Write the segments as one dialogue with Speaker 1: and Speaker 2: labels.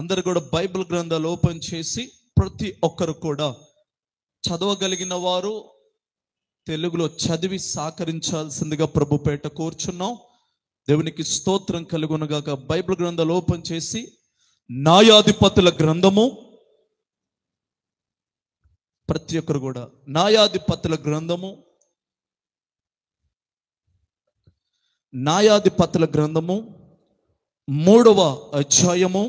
Speaker 1: అందరు కూడా బైబిల్ గ్రంథాలు ఓపెన్ చేసి ప్రతి ఒక్కరు కూడా చదవగలిగిన వారు తెలుగులో చదివి సహకరించాల్సిందిగా ప్రభుపేట కూర్చున్నాం. దేవునికి స్తోత్రం కలుగునుగాక. బైబిల్ గ్రంథాలు ఓపెన్ చేసి న్యాయాధిపతుల గ్రంథము, ప్రతి ఒక్కరు కూడా న్యాయాధిపతుల గ్రంథము, న్యాయాధిపతుల గ్రంథము 3వ అధ్యాయము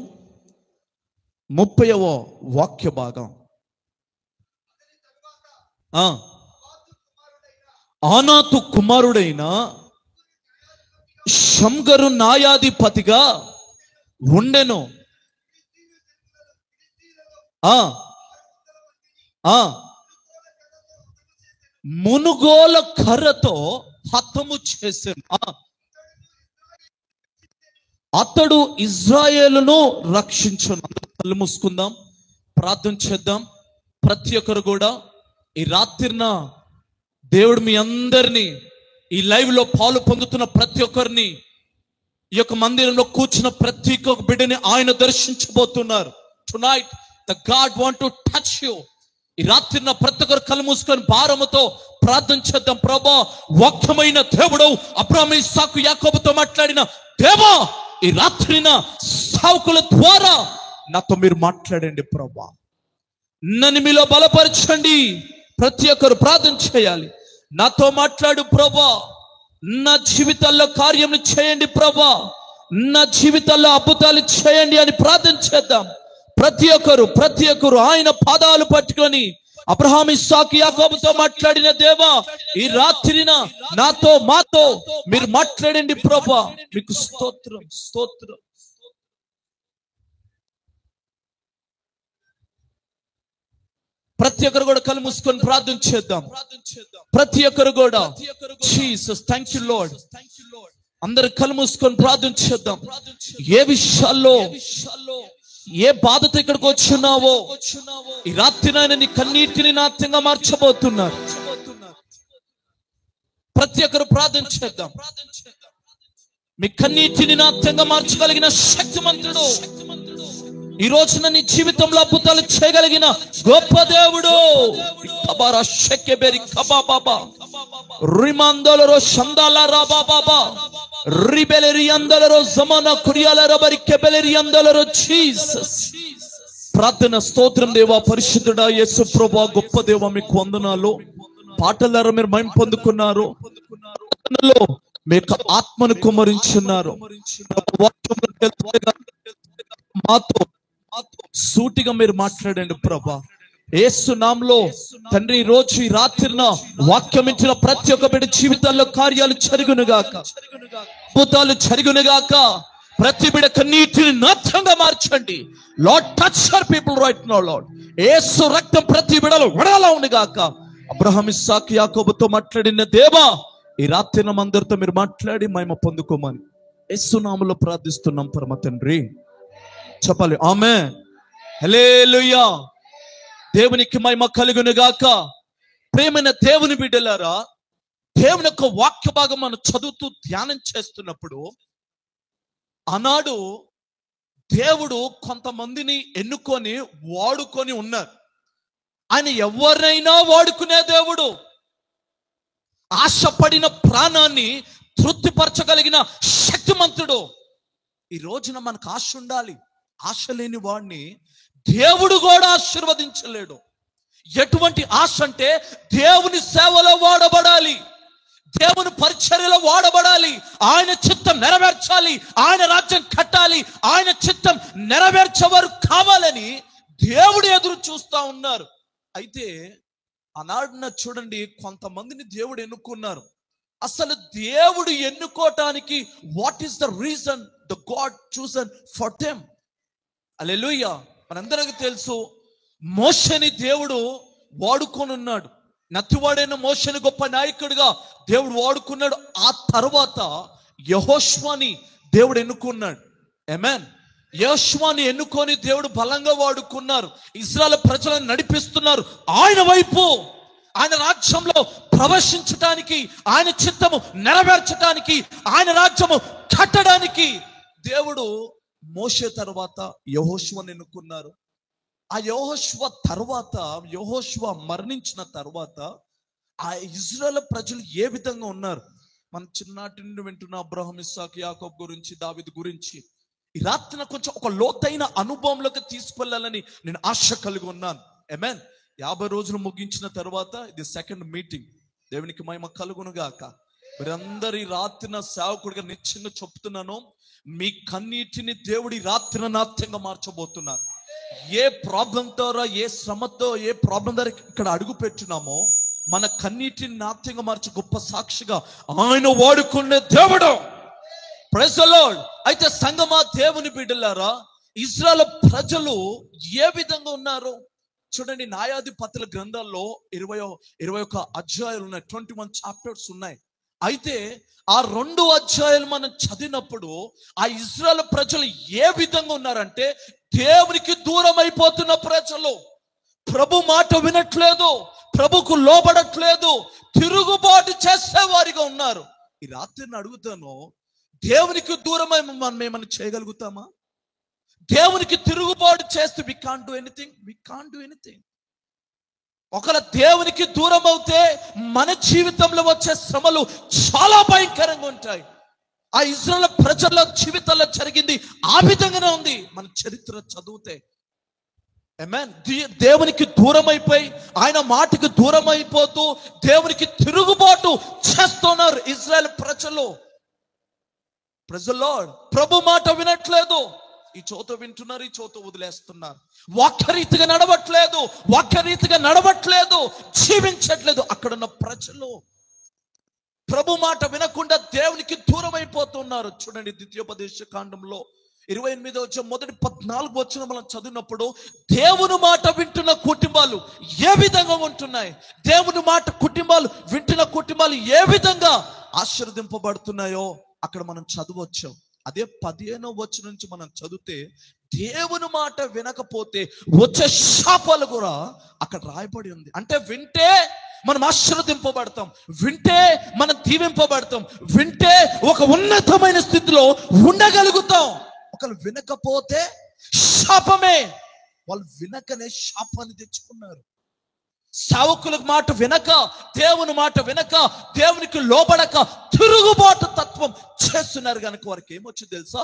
Speaker 1: 30వ వాక్య భాగం. ఆనాతు కుమారుడైన షమ్గరు న్యాయాధిపతిగా ఉండెను. మునుగోల కర్రతో హతము చేసెను. అతడు ఇజ్రాయేలును రక్షించును. కళ్ళు మూసుకుందాం, ప్రార్థన చేద్దాం. ప్రతి ఒక్కరు కూడా ఈ రాత్రిన దేవుడు మీ అందరినీ, ఈ లైవ్ లో పాలు పొందుతున్న ప్రతి ఒక్కరిని, ఈ యొక్క మందిరంలో కూర్చున్న ప్రతి ఒక్క బిడ్డని ఆయన దర్శించబోతున్నారు. Tonight the God want to touch you. ఈ రాత్రిన ప్రతి ఒక్కరు కళ్ళు మూసుకొని భారముతో ప్రార్థన చేద్దాం. ప్రభా, వాక్యమైన దేవుడు అబ్రాహాము, ఇస్సాకు, యాకోబుతో మాట్లాడిన దేవా, ఈ రాత్రిన సేవకుల ద్వారా నాతో మీరు మాట్లాడండి ప్రభా. నన్ను మీలో బలపరచండి. ప్రతి ఒక్కరు ప్రార్థన చేయాలి. నాతో మాట్లాడు ప్రభా, నా జీవితాల్లో కార్యం చేయండి ప్రభా, నా జీవితాల్లో అద్భుతాలు చేయండి అని ప్రార్థన చేద్దాం. ప్రతి ఒక్కరు ఆయన పాదాలు పట్టుకొని అబ్రహాము, ఇస్సాకు, యాకోబుతో మాట్లాడిన దేవా, ఈ రాత్రిన నాతో మాతో మీరు మాట్లాడండి ప్రభా. మీకు స్తోత్రం, స్తోత్రం. ప్రతి ఒక్కరు కూడా కళ్ళు మూసుకొని ప్రార్థన చేద్దాం. ప్రతి ఒక్కరు కూడా జీసస్, థ్యాంక్ యూ లార్డ్. అందరు కళ్ళు మూసుకొని ప్రార్థన చేద్దాం. ఏ విషయాల్లో, ఏ బాధతో ఇక్కడికి వచ్చున్నావో ఈ రాత్రి నాయన నీ కన్నీటిని నాట్యంగా మార్చబోతున్నారు. ప్రతి ఒక్కరు ప్రార్థన చేద్దాం. మీ కన్నీటిని నాట్యంగా మార్చగలిగిన శక్తిమంతుడు, ఈ రోజున నీ జీవితంలో అద్భుతాలు చేయగలిగిన గొప్ప దేవుడు. ప్రార్థన, స్తోత్రం దేవా, పరిశుద్ధుడా యేసు ప్రభువా, గొప్ప దేవా, మీకు వందనాలు. పాటల ద్వారా మీరు మహిమ పొందుకున్నారు, మీకు ఆత్మను కుమ్మరించున్నారు. మాతో సూటిగా మీరు మాట్లాడండి ప్రభా. యేసు నామములో తండ్రి, ఈ రోజు ఈ రాత్రిన వాక్యం ఇచ్చిన ప్రతి ఒక్క బిడ్డ జీవితాల్లో కార్యాలు జరుగునుగాక, అద్భుతాలు జరుగునుగాక. ప్రతి బిడ్డ కన్నీటిని నాట్యంగా మార్చండి Lord. Touch your people right now Lord. Yesu రక్తం ప్రతి బిడ్డలో విడాలా ఉండుగాక. అబ్రహాము, ఇస్సాకు, యాకోబుతో మాట్లాడిన దేవా, ఈ రాత్రిన అందరితో మీరు మాట్లాడి మహిమ పొందుకోమని యేసు నామములో ప్రార్థిస్తున్నాం పరమ తండ్రి. చెప్పాలి ఆమేన్, హల్లెలూయా. దేవునికి మహిమ కలుగును గాక. ప్రేమైన దేవుని బిడ్డలారా, దేవుని యొక్క వాక్య భాగం మనం చదువుతూ ధ్యానం చేస్తున్నప్పుడు, ఆనాడు దేవుడు కొంతమందిని ఎన్నుకొని వాడుకొని ఉన్నారు. ఆయన ఎవరైనా వాడుకునే దేవుడు. ఆశపడిన ప్రాణాన్ని తృప్తిపరచగలిగిన శక్తిమంతుడు. ఈ రోజున మనకు ఆశ ఉండాలి. ఆశ లేని వాడిని దేవుడు కూడా ఆశీర్వదించలేడు. ఎటువంటి ఆశ అంటే దేవుని సేవలో వాడబడాలి, దేవుని పరిచర్యలో వాడబడాలి, ఆయన చిత్తం నెరవేర్చాలి, ఆయన రాజ్యం కట్టాలి, ఆయన చిత్తం నెరవేర్చేవారు కావాలని దేవుడు ఎదురు చూస్తా ఉన్నారు. అయితే ఆనాడున చూడండి, కొంతమందిని దేవుడు ఎన్నుకున్నారు. అసలు దేవుడు ఎన్నుకోవటానికి what is the reason the God chosen for them? Hallelujah. మనందరికీ తెలుసు, మోషేని దేవుడు వాడుకొని ఉన్నాడు. నత్తివాడైన మోషేని గొప్ప నాయకుడిగా దేవుడు వాడుకున్నాడు. ఆ తర్వాత యెహోషువని దేవుడు ఎన్నుకున్నాడు. ఆమేన్. యెహోషువని ఎన్నుకొని దేవుడు బలంగా వాడుకున్నారు. ఇశ్రాయేలు ప్రజలను నడిపిస్తున్నారు ఆయన వైపు. ఆయన రాజ్యంలో ప్రవేశించడానికి, ఆయన చిత్తము నెరవేర్చడానికి, ఆయన రాజ్యము కట్టడానికి దేవుడు మోషే తర్వాత యెహోషువను ఎన్నుకున్నారు. ఆ యెహోషువ మరణించిన తర్వాత ఆ ఇజ్రాయేల్ ప్రజలు ఏ విధంగా ఉన్నారు? మనం చిన్ననాటి నుండి వింటున్న అబ్రహాం, ఇస్సాకు, యాకోబు గురించి, దావీదు గురించి ఈ రాత్రిన కొంచెం ఒక లోతైన అనుభవంలోకి తీసుకెళ్లాలని నేను ఆశ కలిగి ఉన్నాను. ఆమేన్. 50 రోజులు ముగించిన తర్వాత ఇది సెకండ్ మీటింగ్. దేవునికి మహిమ కలుగును గాక. మీరందరూ ఈ రాత్రిన సేవకుడిగా నిశ్చయంగా చెప్తున్నాను, మీ కన్నీటిని దేవుడి రాత్రిన నాట్యంగా మార్చబోతున్నారు. ఏ ప్రాబ్లం ద్వారా, ఏ శ్రమతో, ఏ ప్రాబ్లం ద్వారా ఇక్కడ అడుగు పెట్టినామో మన కన్నీటిని నాట్యంగా మార్చి గొప్ప సాక్షిగా ఆయన వాడుకునే దేవుడు. Praise the lord. అయితే సంగమా, దేవుని బిడ్డలారా, ఇజ్రాయెల్ ప్రజలు ఏ విధంగా ఉన్నారు చూడండి. న్యాయాధిపతుల గ్రంథాల్లో 21 అధ్యాయాలు ఉన్నాయి, 21 చాప్టర్స్ ఉన్నాయి. అయితే ఆ 2 అధ్యాయాలు మనం చదివినప్పుడు ఆ ఇజ్రాయెల్ ప్రజలు ఏ విధంగా ఉన్నారంటే, దేవునికి దూరం అయిపోతున్న ప్రజలు, ప్రభు మాట వినట్లేదు, ప్రభుకు లోబడట్లేదు, తిరుగుబాటు చేసేవారిగా ఉన్నారు. ఈ రాత్రి నేను అడుగుతాను, దేవునికి దూరమై మనం ఏమైనా చేయగలుగుతామా? దేవునికి తిరుగుబాటు చేస్తే we can't do anything. ఒకవేళ దేవునికి దూరం అవుతే మన జీవితంలో వచ్చే శ్రమలు చాలా భయంకరంగా ఉంటాయి. ఆ ఇజ్రాయెల్ ప్రజల జీవితాల్లో జరిగింది ఆ విధంగానే ఉంది. మన చరిత్ర చదివితే ఆమేన్. దేవునికి దూరం అయిపోయి, ఆయన మాటకి దూరం అయిపోతూ దేవునికి తిరుగుబాటు చేస్తున్నారు ఇజ్రాయెల్ ప్రజలు. Praise the lord. ప్రభు మాట వినట్లేదు. ఈ చోట వింటున్నారు, ఈ చోట వదిలేస్తున్నారు. వాక్యరీతిగా నడవట్లేదు, జీవించట్లేదు. అక్కడున్న ప్రజలు ప్రభు మాట వినకుండా దేవునికి దూరం అయిపోతున్నారు. చూడండి, ద్వితీయోపదేశ కాండంలో 28వ మొదటి 14 వచనం మనం చదివినప్పుడు దేవుని మాట వింటున్న కుటుంబాలు ఏ విధంగా ఉంటున్నాయి, దేవుని మాట వింటున్న కుటుంబాలు ఏ విధంగా ఆశీర్వదింపబడుతున్నాయో అక్కడ మనం చదవచ్చు. అదే 15వ వచనం నుంచి మనం చదివితే దేవుని మాట వినకపోతే వచ్చే శాపాలు కూడా అక్కడ రాయబడి ఉంది. అంటే వింటే మనం ఆశీర్వదింపబడతాం, వింటే మనం దీవింపబడతాం, వింటే ఒక ఉన్నతమైన స్థితిలో ఉండగలుగుతాం. ఒకళ్ళు వినకపోతే శాపమే. వాళ్ళు వినకనే శాపాన్ని తెచ్చుకున్నారు. సేవకుల మాట వినక, దేవుని మాట వినక, దేవునికి లోబడక తిరుగుబాటు తత్వం చేస్తున్నారు కనుక వారికి ఏమొచ్చింది తెలుసా?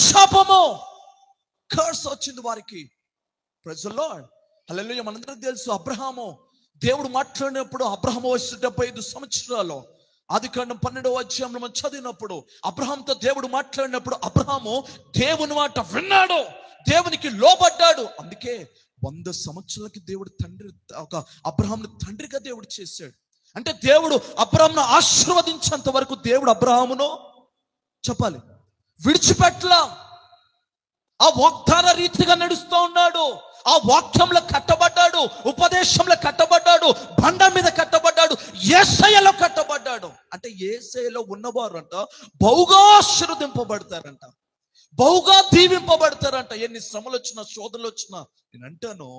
Speaker 1: శాపము, కర్స్ వచ్చింది వారికి. Praise the lord. హల్లెలూయా. మనందరికీ తెలుసు, అబ్రహాము దేవుడు మాట్లాడినప్పుడు అబ్రహాము వయసు 75 సంవత్సరాలు. ఆదికాండం 12వ అధ్యాయంలో మనం చదివినప్పుడు అబ్రహాంతో దేవుడు మాట్లాడినప్పుడు అబ్రహాము దేవుని మాట విన్నాడు, దేవునికి లోబడ్డాడు. అందుకే 100 సంవత్సరాలకి దేవుడు అబ్రహాముని తండ్రిగా దేవుడు చేశాడు. అంటే దేవుడు అబ్రహామును ఆశీర్వదించేంత వరకు దేవుడు అబ్రహామును చెప్పాలి విడిచిపెట్టలా. ఆ వాగ్దాన రీతిగా నడుస్తూ ఉన్నాడు. ఆ వాక్యంలో కట్టబడ్డాడు, ఉపదేశంలో కట్టబడ్డాడు, బండ మీద కట్టబడ్డాడు, యేసయ్యలో కట్టబడ్డాడు. అంటే యేసయ్యలో ఉన్నవారంట బహుగా ఆశీర్వదింపబడతారంట, బహుగా దీవింపబడతారంట. ఎన్ని శ్రమలు వచ్చినా, శోధనలు వచ్చినా, నేను అంటాను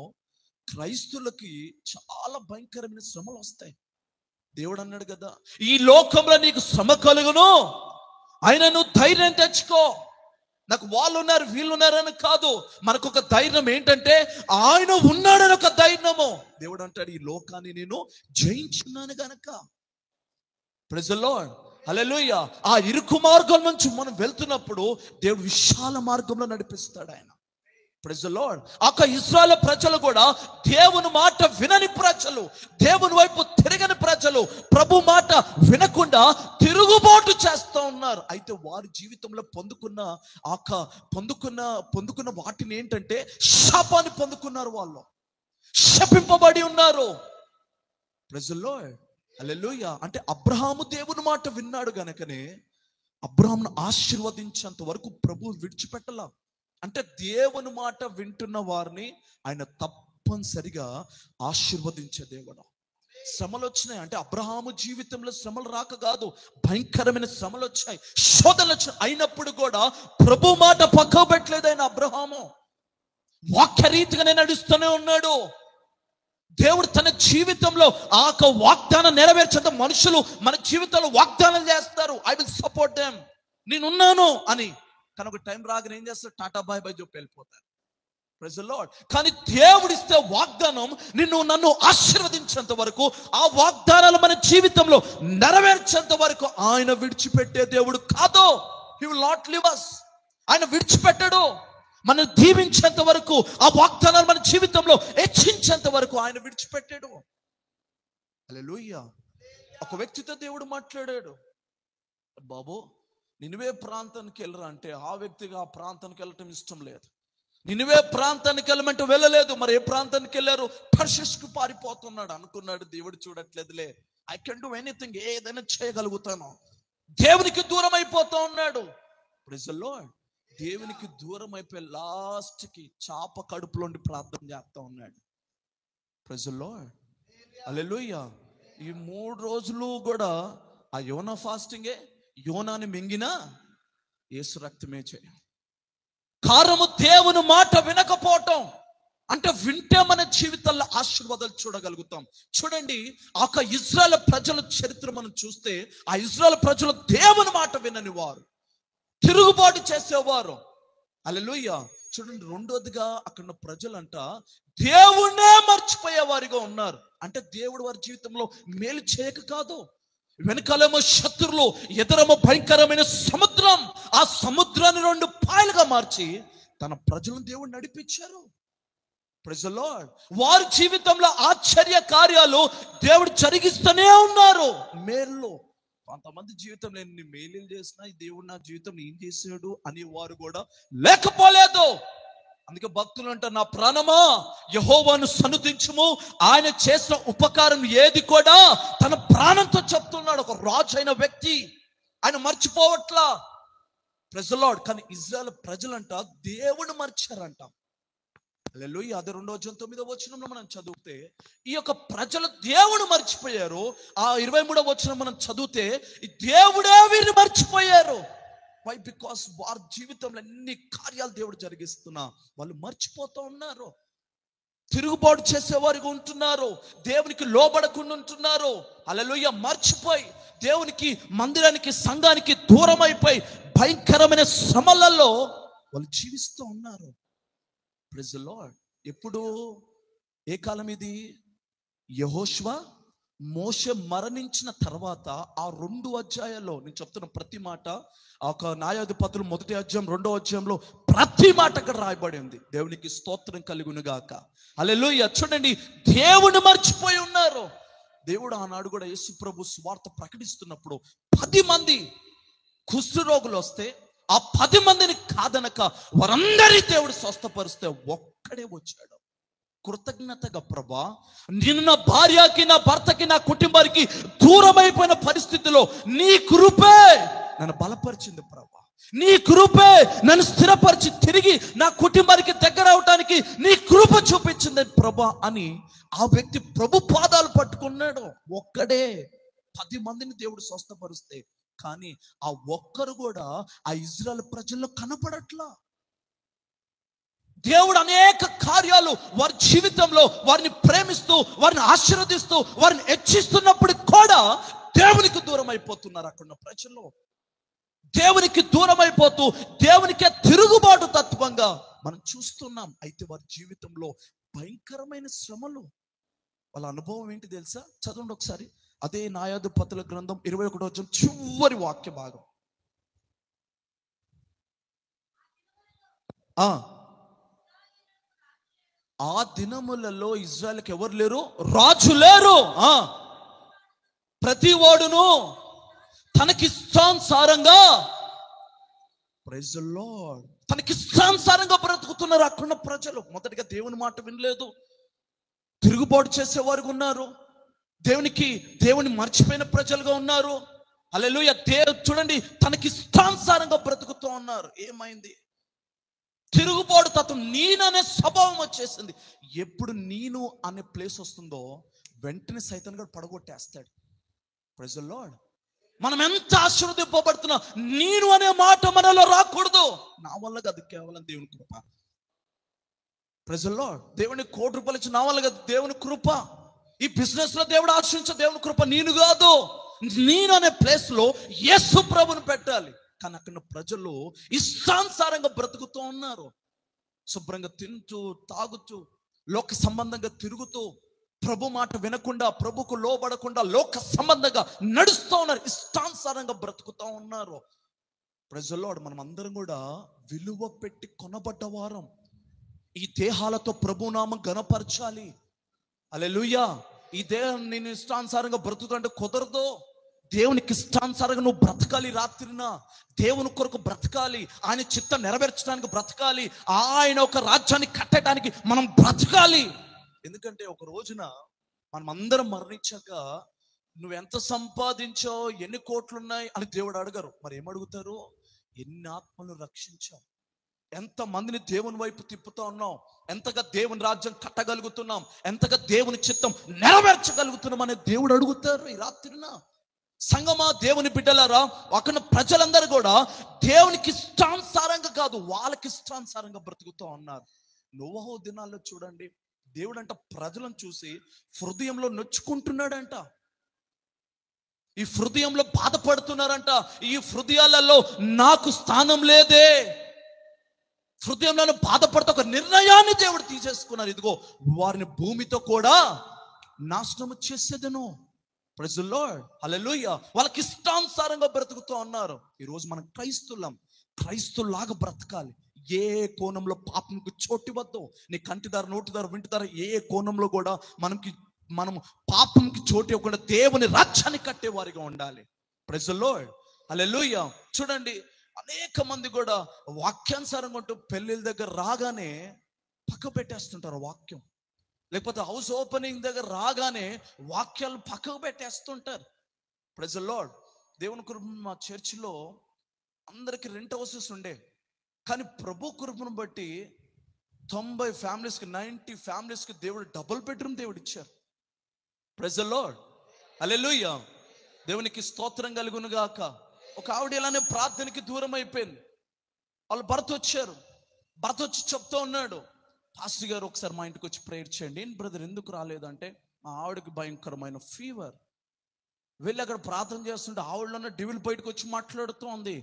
Speaker 1: క్రైస్తువులకి చాలా భయంకరమైన శ్రమలు వస్తాయి. దేవుడు అన్నాడు కదా, ఈ లోకంలో నీకు శ్రమ కలుగును, ఆయన నువ్వు ధైర్యం తెచ్చుకో. నాకు వాళ్ళు ఉన్నారు, వీళ్ళు ఉన్నారని కాదు, మనకు ఒక ధైర్యం ఏంటంటే ఆయన ఉన్నాడని ఒక ధైర్యము. దేవుడు అంటాడు, ఈ లోకాన్ని నేను జయించున్నాను గనక. Praise the lord. హల్లెలూయా. ఆ ఇరుకు మార్గం నుంచి మనం వెళ్తున్నప్పుడు దేవుడు విశాల మార్గంలో నడిపిస్తాడు ఆయన. Praise the lord. ఆ ఇశ్రాయేలు ప్రజలు కూడా దేవుని మాట వినని ప్రజలు, దేవుని వైపు తిరగని ప్రజలు, ప్రభు మాట వినకుండా తిరుగుబాటు చేస్తూ ఉన్నారు. అయితే వారి జీవితంలో పొందుకున్న వాటిని ఏంటంటే శాపాన్ని పొందుకున్నారు. వాళ్ళు శపింపబడి ఉన్నారు. Praise the lord. హల్లెలూయా. అంటే అబ్రహాము దేవుని మాట విన్నాడు గనుకనే అబ్రహామును ఆశీర్వదించేంత వరకు ప్రభు విడిచిపెట్టలా. అంటే దేవుని మాట వింటున్న వారిని ఆయన తప్పనిసరిగా ఆశీర్వదించే దేవుడు. శ్రమలు వచ్చినాయి అంటే అబ్రహాము జీవితంలో శ్రమలు రాక కాదు, భయంకరమైన శ్రమలు వచ్చాయి, శోధనలు వచ్చాయి. అయినప్పుడు కూడా ప్రభు మాట పక్కకు పెట్టలేదు ఆయన. అబ్రహాము వాక్యరీతిగానే నడుస్తూనే ఉన్నాడు. దేవుడు తన జీవితంలో ఆ వాగ్దానం నెరవేర్చేంత మనుషులు మన జీవితంలో వాగ్దానం చేస్తారు, ఐ విల్ సపోర్ట్ దెమ్, నేనున్నాను అని. కానీ ఒక టైం రాగానే ఏం చేస్తారు? టాటా బాయ్ బాయ్ చెప్పి వెళ్ళిపోతారు. Praise the lord. కానీ దేవుడిస్తే వాగ్దానం నిన్ను నన్ను ఆశీర్వదించేంత వరకు, ఆ వాగ్దానాలు మన జీవితంలో నెరవేర్చేంత వరకు ఆయన విడిచిపెట్టే దేవుడు కాదు. He will not leave us. ఆయన విడిచిపెట్టడు. మనం దీవించేంత వరకు, ఆ వాగ్దానాలు మన జీవితంలో హెచ్చించేంత వరకు ఆయన విడిచిపెట్టాడు. హల్లెలూయా. ఒక వ్యక్తితో దేవుడు మాట్లాడాడు, బాబు నినివే ప్రాంతానికి వెళ్ళరా అంటే ఆ వ్యక్తిగా ఆ ప్రాంతానికి వెళ్ళటం ఇష్టం లేదు. నినివే ప్రాంతానికి వెళ్ళమంటే వెళ్ళలేదు. మరి ఏ ప్రాంతానికి వెళ్ళారు? తర్షీషుకు పారిపోతున్నాడు. అనుకున్నాడు దేవుడు చూడట్లేదులే, ఐ కెన్ డూ ఎనీథింగ్, ఏదైనా చేయగలుగుతాను. దేవునికి దూరం అయిపోతా ఉన్నాడు. Praise the Lord. దేవునికి దూరం అయిపోయి లాస్ట్కి చాప కడుపులోండి ప్రార్థన చేస్తా ఉన్నాడు. Praise the lord. హల్లెలూయా. ఈ 3 రోజులు కూడా ఆ యోనా ఫాస్టింగే. యోనాని మింగినా యేసు రక్తమే చేయ. కారణము దేవుని మాట వినకపోవటం. అంటే వింటే మన జీవితాల్లో ఆశీర్వాదాలు చూడగలుగుతాం. చూడండి, ఆ ఇజ్రాయెల్ ప్రజల చరిత్ర మనం చూస్తే, ఆ ఇజ్రాయెల్ ప్రజలు దేవుని మాట వినని వారు, తిరుగుబాటు చేసేవారు. హల్లెలూయా. చూడండి, రెండోదిగా అక్కడ ప్రజలంట దేవుణ్ణే మర్చిపోయే వారిగా ఉన్నారు. అంటే దేవుడు వారి జీవితంలో మేలు చేయక కాదు, వెనకాలేమో శత్రులు, ఎదురేమో భయంకరమైన సముద్రం. ఆ సముద్రాన్ని 2 పాయలుగా మార్చి తన ప్రజలను దేవుడు నడిపించారు. Praise the lord. వారి జీవితంలో ఆశ్చర్య కార్యాలు దేవుడు జరిగిస్తూనే ఉన్నారు. మేలు. కొంతమంది జీవితంలో ఎన్ని మేలు చేసినా ఈ దేవుడు నా జీవితం ఏం చేశాడు అని వారు కూడా లేకపోలేదు. అందుకే భక్తులు అంటారు, నా ప్రాణమా యెహోవాను సన్నుతించుము, ఆయన చేసిన ఉపకారం ఏది కూడా తన ప్రాణంతో చెప్తున్నాడు. ఒక రాజు అయిన వ్యక్తి ఆయన మర్చిపోవట్లా. Praise the lord. కానీ ఇజ్రాయెల్ ప్రజలంట దేవుడు మర్చారంట. హల్లెలూయా. అదే 2:9 వచనంలో మనం చదివితే ఈ యొక్క ప్రజలు దేవుడు మర్చిపోయారు. ఆ 23వ వచనం మనం చదివితే దేవుడే వీరిని మర్చిపోయారు. వై? బికాస్ వారి జీవితంలో ఎన్ని కార్యాలు దేవుడు జరిగిస్తున్నా వాళ్ళు మర్చిపోతూ ఉన్నారు. తిరుగుబాటు చేసేవారికి ఉంటున్నారు, దేవునికి లోబడకుండా ఉంటున్నారు. హల్లెలూయా. మర్చిపోయి దేవునికి, మందిరానికి, సంఘానికి దూరం అయిపోయి భయంకరమైన శ్రమలలో వాళ్ళు జీవిస్తూ ఉన్నారు. Praise the lord. ఎప్పుడు, ఏ కాలం ఇది? యెహోషువ మోషే మరణించిన తర్వాత ఆ 2 అధ్యాయాల్లో నేను చెప్తున్న ప్రతి మాట, ఒక న్యాయాధిపతులు 1వ అధ్యాయం 2వ అధ్యాయంలో ప్రతి మాట అక్కడ రాయబడి ఉంది. దేవునికి స్తోత్రం కలుగును గాక. హల్లెలూయా. చూడండి, దేవుని మర్చిపోయి ఉన్నారు. దేవుడు ఆనాడు కూడా యేసు ప్రభు సువార్త ప్రకటిస్తున్నప్పుడు 10 మంది కుష్ఠరోగులు వస్తే ఆ 10 మందిని కాదనక వారందరి దేవుడు స్వస్థపరిస్తే ఒక్కడే వచ్చాడు. కృతజ్ఞతగా, ప్రభా నేను నా భార్యకి, నా భర్తకి, నా కుటుంబానికి దూరమైపోయిన పరిస్థితిలో నీ కృపే నన్ను బలపరిచింది ప్రభా, నీ కృపే నన్ను స్థిరపరిచి తిరిగి నా కుటుంబానికి దగ్గర అవటానికి నీ కృప చూపించింది ప్రభా అని ఆ వ్యక్తి ప్రభు పాదాలు పట్టుకున్నాడు. ఒక్కడే 10 మందిని దేవుడు స్వస్థపరిస్తే, కానీ ఆ ఒక్కరు కూడా ఆ ఇజ్రాయెల్ ప్రజల్లో కనపడట్లా. దేవుడు అనేక కార్యాలు వారి జీవితంలో వారిని ప్రేమిస్తూ, వారిని ఆశీర్వదిస్తూ, వారిని హెచ్చిస్తున్నప్పుడు కూడా దేవునికి దూరం అయిపోతున్నారు. అక్కడ ప్రజల్లో దేవునికి దూరం అయిపోతూ దేవునికే తిరుగుబాటు తత్వంగా మనం చూస్తున్నాం. అయితే వారి జీవితంలో భయంకరమైన శ్రమలు. వాళ్ళ అనుభవం ఏంటి తెలుసా? చదవండి ఒకసారి. అదే న్యాయాధిపతుల గ్రంథం 21వ అధ్యాయం చివరి వాక్య భాగం. ఆ దినములలో ఇజ్రాయెల్కి ఎవరు లేరు? రాజు లేరు. ప్రతి వాడును తనకిష్టానుసారంగా, ప్రైజ్ ది లార్డ్, తనకిష్టానుసారంగా బ్రతుకుతున్నారు అక్కడ ప్రజలు. మొదటిగా దేవుని మాట వినలేదు, తిరుగుబాటు చేసేవారు ఉన్నారు, దేవుని మర్చిపోయిన ప్రజలుగా ఉన్నారు. హల్లెలూయా. చూడండి, తనకిష్టానుసారంగా బ్రతుకుతూ ఉన్నారు. ఏమైంది? తిరుగుబాటు తత్వం, నేననే స్వభావం వచ్చేసింది. ఎప్పుడు నేను అనే ప్లేస్ వస్తుందో వెంటనే సైతాన్ గారు పడగొట్టేస్తాడు. Praise the lord. మనం ఎంత ఆశీర్వదింపబడుతున్నా నేను అనే మాట మనలో రాకూడదు. నా వల్ల కాదు, కేవలం దేవుని కృప. Praise the lord. దేవుని ₹1 ఇచ్చి నా వల్ల కాదు, దేవుని కృప. ఈ బిజినెస్ లో దేవుడు ఆశించే దేవుని కృప. నేను కాదు, నేను అనే ప్లేస్ లో యేసు ప్రభుని పెట్టాలి. కానీ అక్కడ ప్రజలు ఇష్టానుసారంగా బ్రతుకుతూ ఉన్నారు. శుభ్రంగా తింటూ తాగుతూ లోక సంబంధంగా తిరుగుతూ ప్రభు మాట వినకుండా, ప్రభుకు లోబడకుండా లోక సంబంధంగా నడుస్తూ ఉన్నారు, ఇష్టానుసారంగా బ్రతుకుతూ ఉన్నారు. ప్రజల్లో మనం అందరం కూడా విలువ పెట్టి కొనబడ్డవారం. ఈ దేహాలతో ప్రభునామం గణపరచాలి. హల్లెలూయా. ఈ దేహం నేను ఇష్టానుసారంగా బ్రతుకుతుంటే కుదరదు. దేవునికి ఇష్టానుసారంగా నువ్వు బ్రతకాలి. రాత్రిన దేవుని కొరకు బ్రతకాలి, ఆయన చిత్తం నెరవేర్చడానికి బ్రతకాలి, ఆయన ఒక రాజ్యాన్ని కట్టడానికి మనం బ్రతకాలి. ఎందుకంటే ఒక రోజున మనం అందరం మరణించాక నువ్వెంత సంపాదించావు, ఎన్ని కోట్లున్నాయి అని దేవుడు అడగరు. మరి ఏమడుగుతారు? ఎన్ని ఆత్మలు రక్షించావు, ఎంత మందిని దేవుని వైపు తిప్పుతా ఉన్నాం, ఎంతగా దేవుని రాజ్యం కట్టగలుగుతున్నాం, ఎంతగా దేవుని చిత్తం నెరవేర్చగలుగుతున్నాం అనే దేవుడు అడుగుతారు. ఈ రాత్రిన సంగమా, దేవుని బిడ్డలారా, అక్కడ ప్రజలందరూ కూడా దేవునికి ఇష్టానుసారంగా కాదు, వాళ్ళకి ఇష్టానుసారంగా బ్రతుకుతూ ఉన్నారు. నోవహు దినాల్లో చూడండి, దేవుడు అంట ప్రజలను చూసి హృదయంలో నొచ్చుకుంటున్నాడంట. ఈ హృదయంలో బాధపడుతున్నారంట. ఈ హృదయాలలో నాకు స్థానం లేదే. హృదయంలో బాధపడుతూ ఒక నిర్ణయాన్ని దేవుడు తీసేసుకున్నారు. ఇదిగో వారిని భూమితో కూడా నాశనం చేసేదను. Praise the lord. హల్లెలూయా. వాళ్ళకి ఇష్టానుసారంగా బ్రతుకుతూ ఉన్నారు. ఈరోజు మనం క్రైస్తులాగా బ్రతకాలి. ఏ కోణంలో పాపంకి చోటివద్దు. నీ కంటిదారు, నోటిదారు, వింటిదారు ఏ కోణంలో కూడా మనము పాపంకి చోటు ఇవ్వకుండా దేవుని రాజ్యాన్ని కట్టేవారిగా ఉండాలి. Praise the lord. హల్లెలూయా. చూడండి, అనేక మంది కూడా వాక్యానుసారంగా ఉంటూ పెళ్ళిళ్ళ దగ్గర రాగానే పక్క పెట్టేస్తుంటారు వాక్యం, లేకపోతే హౌస్ ఓపెనింగ్ దగ్గర రాగానే వాక్యాలు పక్కకు పెట్టేస్తుంటారు. Praise the lord. దేవుని కృప, మా చర్చిలో అందరికి రెంట్ హౌసెస్ ఉండే, కానీ ప్రభు కృపను బట్టి 90 ఫ్యామిలీస్కి 90 ఫ్యామిలీస్కి దేవుడు డబుల్ బెడ్రూమ్ దేవుడు ఇచ్చారు. Praise the lord. హల్లెలూయా. దేవునికి స్తోత్రం కలుగును గాక. ఒక ఆవిడ ఇలానే ప్రార్థనకి దూరం అయిపోయింది. వాళ్ళు భర్త వచ్చి చెప్తూ ఉన్నాడు, పాస్టర్ గారు ఒకసారి మా ఇంటికి వచ్చి ప్రేయర్ చేయండి. ఏం బ్రదర్ ఎందుకు రాలేదంటే, మా ఆవిడకి భయంకరమైన ఫీవర్. వెళ్ళి అక్కడ ప్రార్థన చేస్తుంటే ఆవిడలోనే డెవిల్ బయటకు వచ్చి మాట్లాడుతూ ఉంది.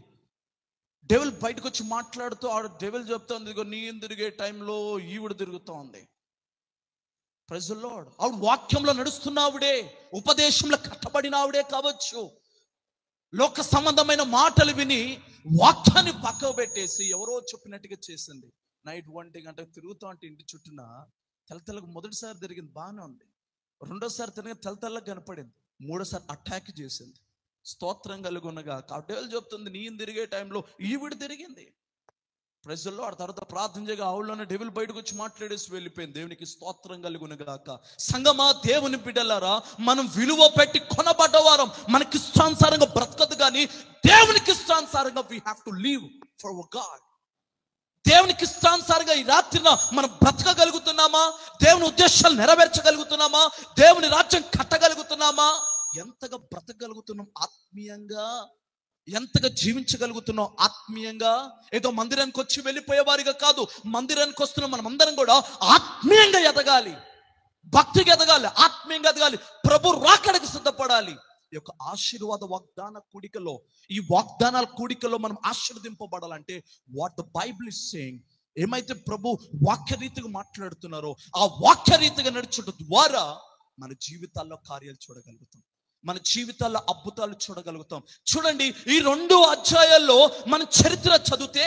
Speaker 1: ఆవిడ డెవిల్ చెప్తుంది, ఇదిగో నీ తిరిగే టైంలో ఈవిడ తిరుగుతూ ఉంది. Praise the lord. ఆవిడ వాక్యంలో నడుస్తున్న ఆవిడే, ఉపదేశంలో కట్టబడిన ఆవిడే కావచ్చు. లోక సంబంధమైన మాటలు విని వాక్యాన్ని పక్కకు పెట్టేసి ఎవరో చెప్పినట్టుగా చేసింది. నైట్ 1 గంట తిరుగుతూ అంటే ఇంటి చుట్టూన తెల్లగా మొదటిసారి తిరిగింది, బాగానే ఉంది. రెండోసారి తిరిగి తెల్లగా కనపడింది. మూడోసారి అటాక్ చేసింది. స్తోత్రం కలుగునగా. డెవిల్ చెప్తుంది, నీ తిరిగే టైంలో ఈవిడ తిరిగింది. Praise the lord. తర్వాత ప్రార్థన చేయగా ఆవిడలోనే డెవిల్ బయటకు వచ్చి మాట్లాడేసి వెళ్ళిపోయింది. దేవునికి స్తోత్రం కలుగునగాక. సంగమా, దేవుని బిడ్డలారా, మనం విలువ పెట్టి కొనబడ్డవారం. మనకి ఇష్టానుసారంగా బ్రతకదు, కానీ దేవునికి ఇష్టానుసారంగా we have to live for our God. దేవునికి ఇష్టానుసారంగా ఈ రాత్రిన మనం బ్రతకగలుగుతున్నామా? దేవుని ఉద్దేశాలు నెరవేర్చగలుగుతున్నామా? దేవుని రాజ్యం కట్టగలుగుతున్నామా? ఎంతగా బ్రతకగలుగుతున్నాం ఆత్మీయంగా? ఎంతగా జీవించగలుగుతున్నాం ఆత్మీయంగా? ఏదో మందిరానికి వచ్చి వెళ్ళిపోయేవారిగా కాదు, మందిరానికి వస్తున్నాం మనం అందరం కూడా ఆత్మీయంగా ఎదగాలి, భక్తిగా ఎదగాలి, ఆత్మీయంగా ఎదగాలి, ప్రభు రాకడకు సిద్ధపడాలి. ఈ యొక్క ఆశీర్వాద వాగ్దాన కూడికలో, ఈ వాగ్దానాల కూడికలో మనం ఆశీర్వదింపబడాలంటే what the Bible is saying, ఏమైతే ప్రభు వాక్యరీతిగా మాట్లాడుతున్నారో ఆ వాక్యరీతిగా నడుచుట ద్వారా మన జీవితాల్లో కార్యాలు చూడగలుగుతాం, మన జీవితాల్లో అద్భుతాలు చూడగలుగుతాం. చూడండి, ఈ 2 అధ్యాయాల్లో మన చరిత్ర చదివితే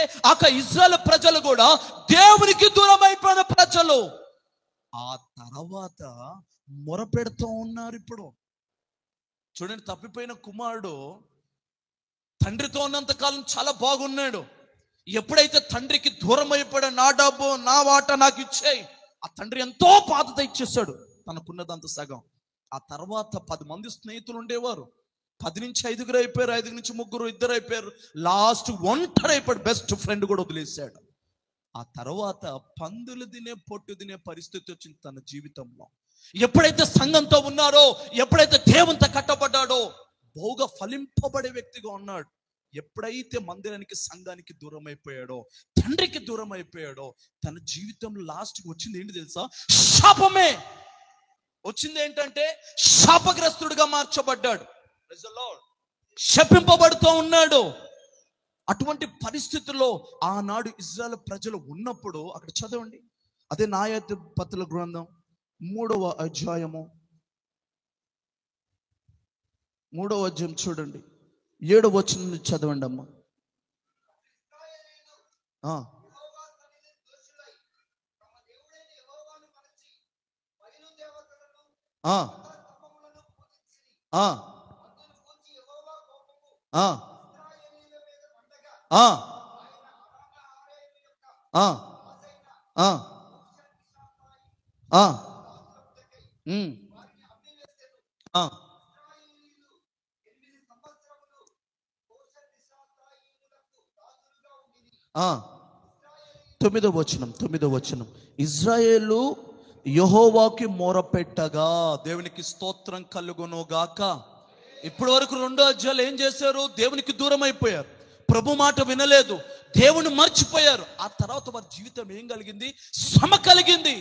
Speaker 1: ఇజ్రాయెల్ ప్రజలు కూడా దేవునికి దూరం అయిపోయిన ప్రజలు ఆ తర్వాత మొరపెడుతూ ఉన్నారు. ఇప్పుడు చూడండి, తప్పిపోయిన కుమారుడు తండ్రితో ఉన్నంత కాలం చాలా బాగున్నాడు. ఎప్పుడైతే తండ్రికి దూరం అయిపోయాడు, నా డబ్బు నా వాట నాకు ఇచ్చేయి, ఆ తండ్రి ఎంతో బాధత ఇచ్చేసాడు, తనకున్నదంత సగం. ఆ తర్వాత 10 మంది స్నేహితులు ఉండేవారు. 10 నుంచి 5 అయిపోయారు, 5 నుంచి 3, 2 అయిపోయారు, లాస్ట్ ఒంటరి అయిపోయాడు. బెస్ట్ ఫ్రెండ్ కూడా వదిలేశాడు. ఆ తర్వాత పందులు తినే పొట్టు తినే పరిస్థితి వచ్చింది తన జీవితంలో. ఎప్పుడైతే సంఘంతో ఉన్నారో, ఎప్పుడైతే దేవునితో కట్టబడ్డాడో బహుగా ఫలింపబడే వ్యక్తిగా ఉన్నాడు. ఎప్పుడైతే మందిరానికి సంఘానికి దూరం అయిపోయాడో, తండ్రికి దూరం అయిపోయాడో, తన జీవితంలో లాస్ట్కి వచ్చింది ఏంటి తెలుసా? శాపమే వచ్చింది. ఏంటంటే శాపగ్రస్తుడిగా మార్చబడ్డాడు. శపింపబడుతూ ఉన్నాడు. అటువంటి పరిస్థితుల్లో ఆనాడు ఇజ్రాయెల్ ప్రజలు ఉన్నప్పుడు అక్కడ చదవండి, అదే న్యాయాధిపతుల గ్రంథం 3వ అధ్యాయము 3వ అధ్యాయం చూడండి, 7వ వచనం చదవండి అమ్మా. తొమ్మిదవ వచనం, ఇజ్రాయేలు యెహోవాకి మొరపెట్టగా, దేవునికి స్తోత్రం కలుగును గాక. ఇప్పటి వరకు 2 అధ్యాయాలు ఏం చేశారు? దేవునికి దూరం అయిపోయారు, ప్రభు మాట వినలేదు, దేవుని మర్చిపోయారు. ఆ తర్వాత వారి జీవితం ఏం కలిగింది? శ్రమ కలిగింది.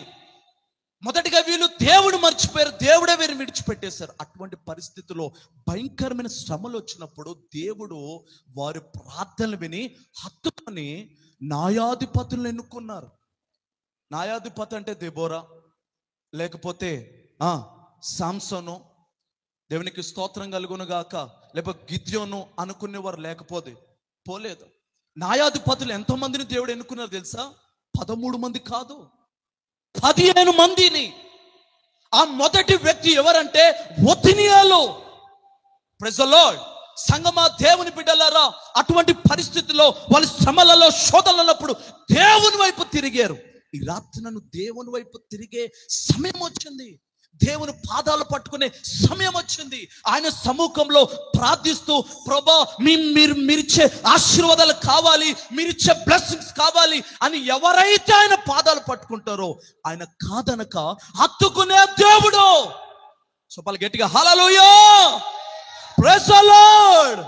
Speaker 1: మొదటిగా వీళ్ళు దేవుడు మర్చిపోయారు, దేవుడే వీరిని విడిచిపెట్టేశారు. అటువంటి పరిస్థితుల్లో భయంకరమైన శ్రమలు వచ్చినప్పుడు దేవుడు వారి ప్రార్థనలు విని హత్తుకొని న్యాయాధిపతులను ఎన్నుకున్నారు. న్యాయాధిపతి అంటే దెబోరా, లేకపోతే సాంసోను, దేవునికి స్తోత్రం కలుగును గాక, లేకపోతే గిద్యోను అనుకునేవారు పోలేదు. న్యాయాధిపతులు ఎంతమందిని దేవుడు ఎన్నుకున్నారు తెలుసా? 13 మంది కాదు, 15 మందిని. ఆ మొదటి వ్యక్తి ఎవరంటే ఒత్నియేలు. Praise the lord. సంగమా, దేవుని బిడ్డలారా, అటువంటి పరిస్థితుల్లో వాళ్ళు శ్రమలలో శోధనలప్పుడు దేవుని వైపు తిరిగారు. ఈ రాత్రి నన్ను దేవుని వైపు తిరిగే సమయం వచ్చింది, దేవుని పాదాలు పట్టుకునే సమయం వచ్చింది. ఆయన సముఖంలో ప్రార్థిస్తూ, ప్రభా మీరిచ్చే ఆశీర్వాదాలు కావాలి, మీరిచ్చే బ్లెస్సింగ్స్ కావాలి అని ఎవరైతే ఆయన పాదాలు పట్టుకుంటారో ఆయన కాదనక హత్తుకునే దేవుడు. చెప్పాలి గట్టిగా, హల్లెలూయా, ప్రైజ్ ది లార్డ్.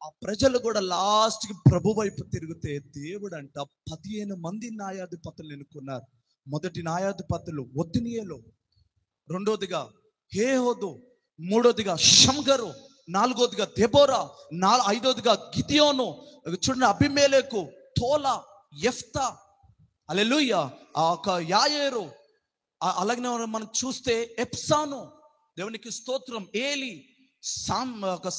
Speaker 1: ఆ ప్రజలు కూడా లాస్ట్కి ప్రభు వైపు తిరిగితే దేవుడు అంట 15 మంది న్యాయాధిపతులు ఎన్నుకున్నారు. మొదటి న్యాయాధిపతులు ఒత్నియేలు, రెండోదిగా హేహోదు, మూడోదిగా షమ్గరు, నాలుగోదిగా దెబోరా, ఐదోదిగా గిద్యోను, చూడండి అబీమెలెకు, తోలా, యెఫ్తా, హల్లెలూయా, యాయేరు, అలాగే మనం చూస్తే ఎప్సాను, దేవునికి స్తోత్రం, ఏలి,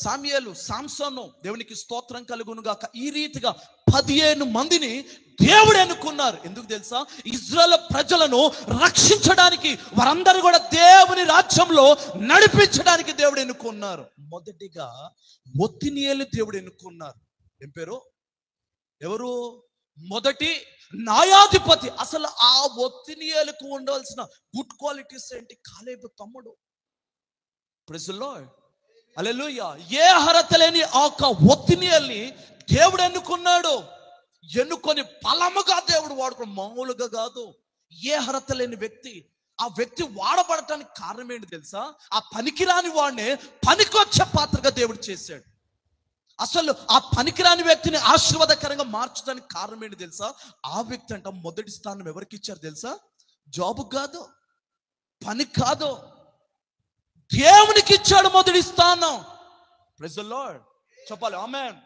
Speaker 1: సామ్యేలు, సాంసోను, దేవునికి స్తోత్రం కలుగును గాక. ఈ రీతిగా 15 మందిని దేవుడు ఎన్నుకున్నారు. ఎందుకు తెలుసా? ఇజ్రాయెల్ ప్రజలను రక్షించడానికి, వారందరూ కూడా దేవుని రాజ్యంలో నడిపించడానికి దేవుడు ఎన్నుకున్నారు. మొదటిగా ఒత్నియేలు దేవుడు ఎన్నుకున్నారు. ఏం పేరు? ఎవరు? మొదటి న్యాయాధిపతి. అసలు ఆ ఒత్నియేలుకు ఉండవలసిన గుడ్ క్వాలిటీస్ ఏంటి? కాలేబు తమ్ముడు. ప్రైజ్ ది లార్డ్, హల్లెలూయా. ఏ అర్హత లేని ఆ ఒత్నియేలుని దేవుడు ఎన్నుకున్నాడు. ఎన్నుకొని బలముగా దేవుడు వాడుకున్నాడు, మామూలుగా కాదు. ఏ అర్హత లేని వ్యక్తి, ఆ వ్యక్తి వాడబడటానికి కారణం ఏంటి తెలుసా? ఆ పనికిరాని వాడినే పనికొచ్చే పాత్రగా దేవుడు చేశాడు. అసలు ఆ పనికిరాని వ్యక్తిని ఆశీర్వాదకరంగా మార్చడానికి కారణం ఏంటి తెలుసా? ఆ వ్యక్తి అంట మొదటి స్థానం ఎవరికి ఇచ్చారు తెలుసా? జాబ్ కాదు, పని కాదు, దేవునికి ఇచ్చాడు మొదటి స్థానం. ప్రైజ్ ది లార్డ్, చెప్పాలి ఆమేన్.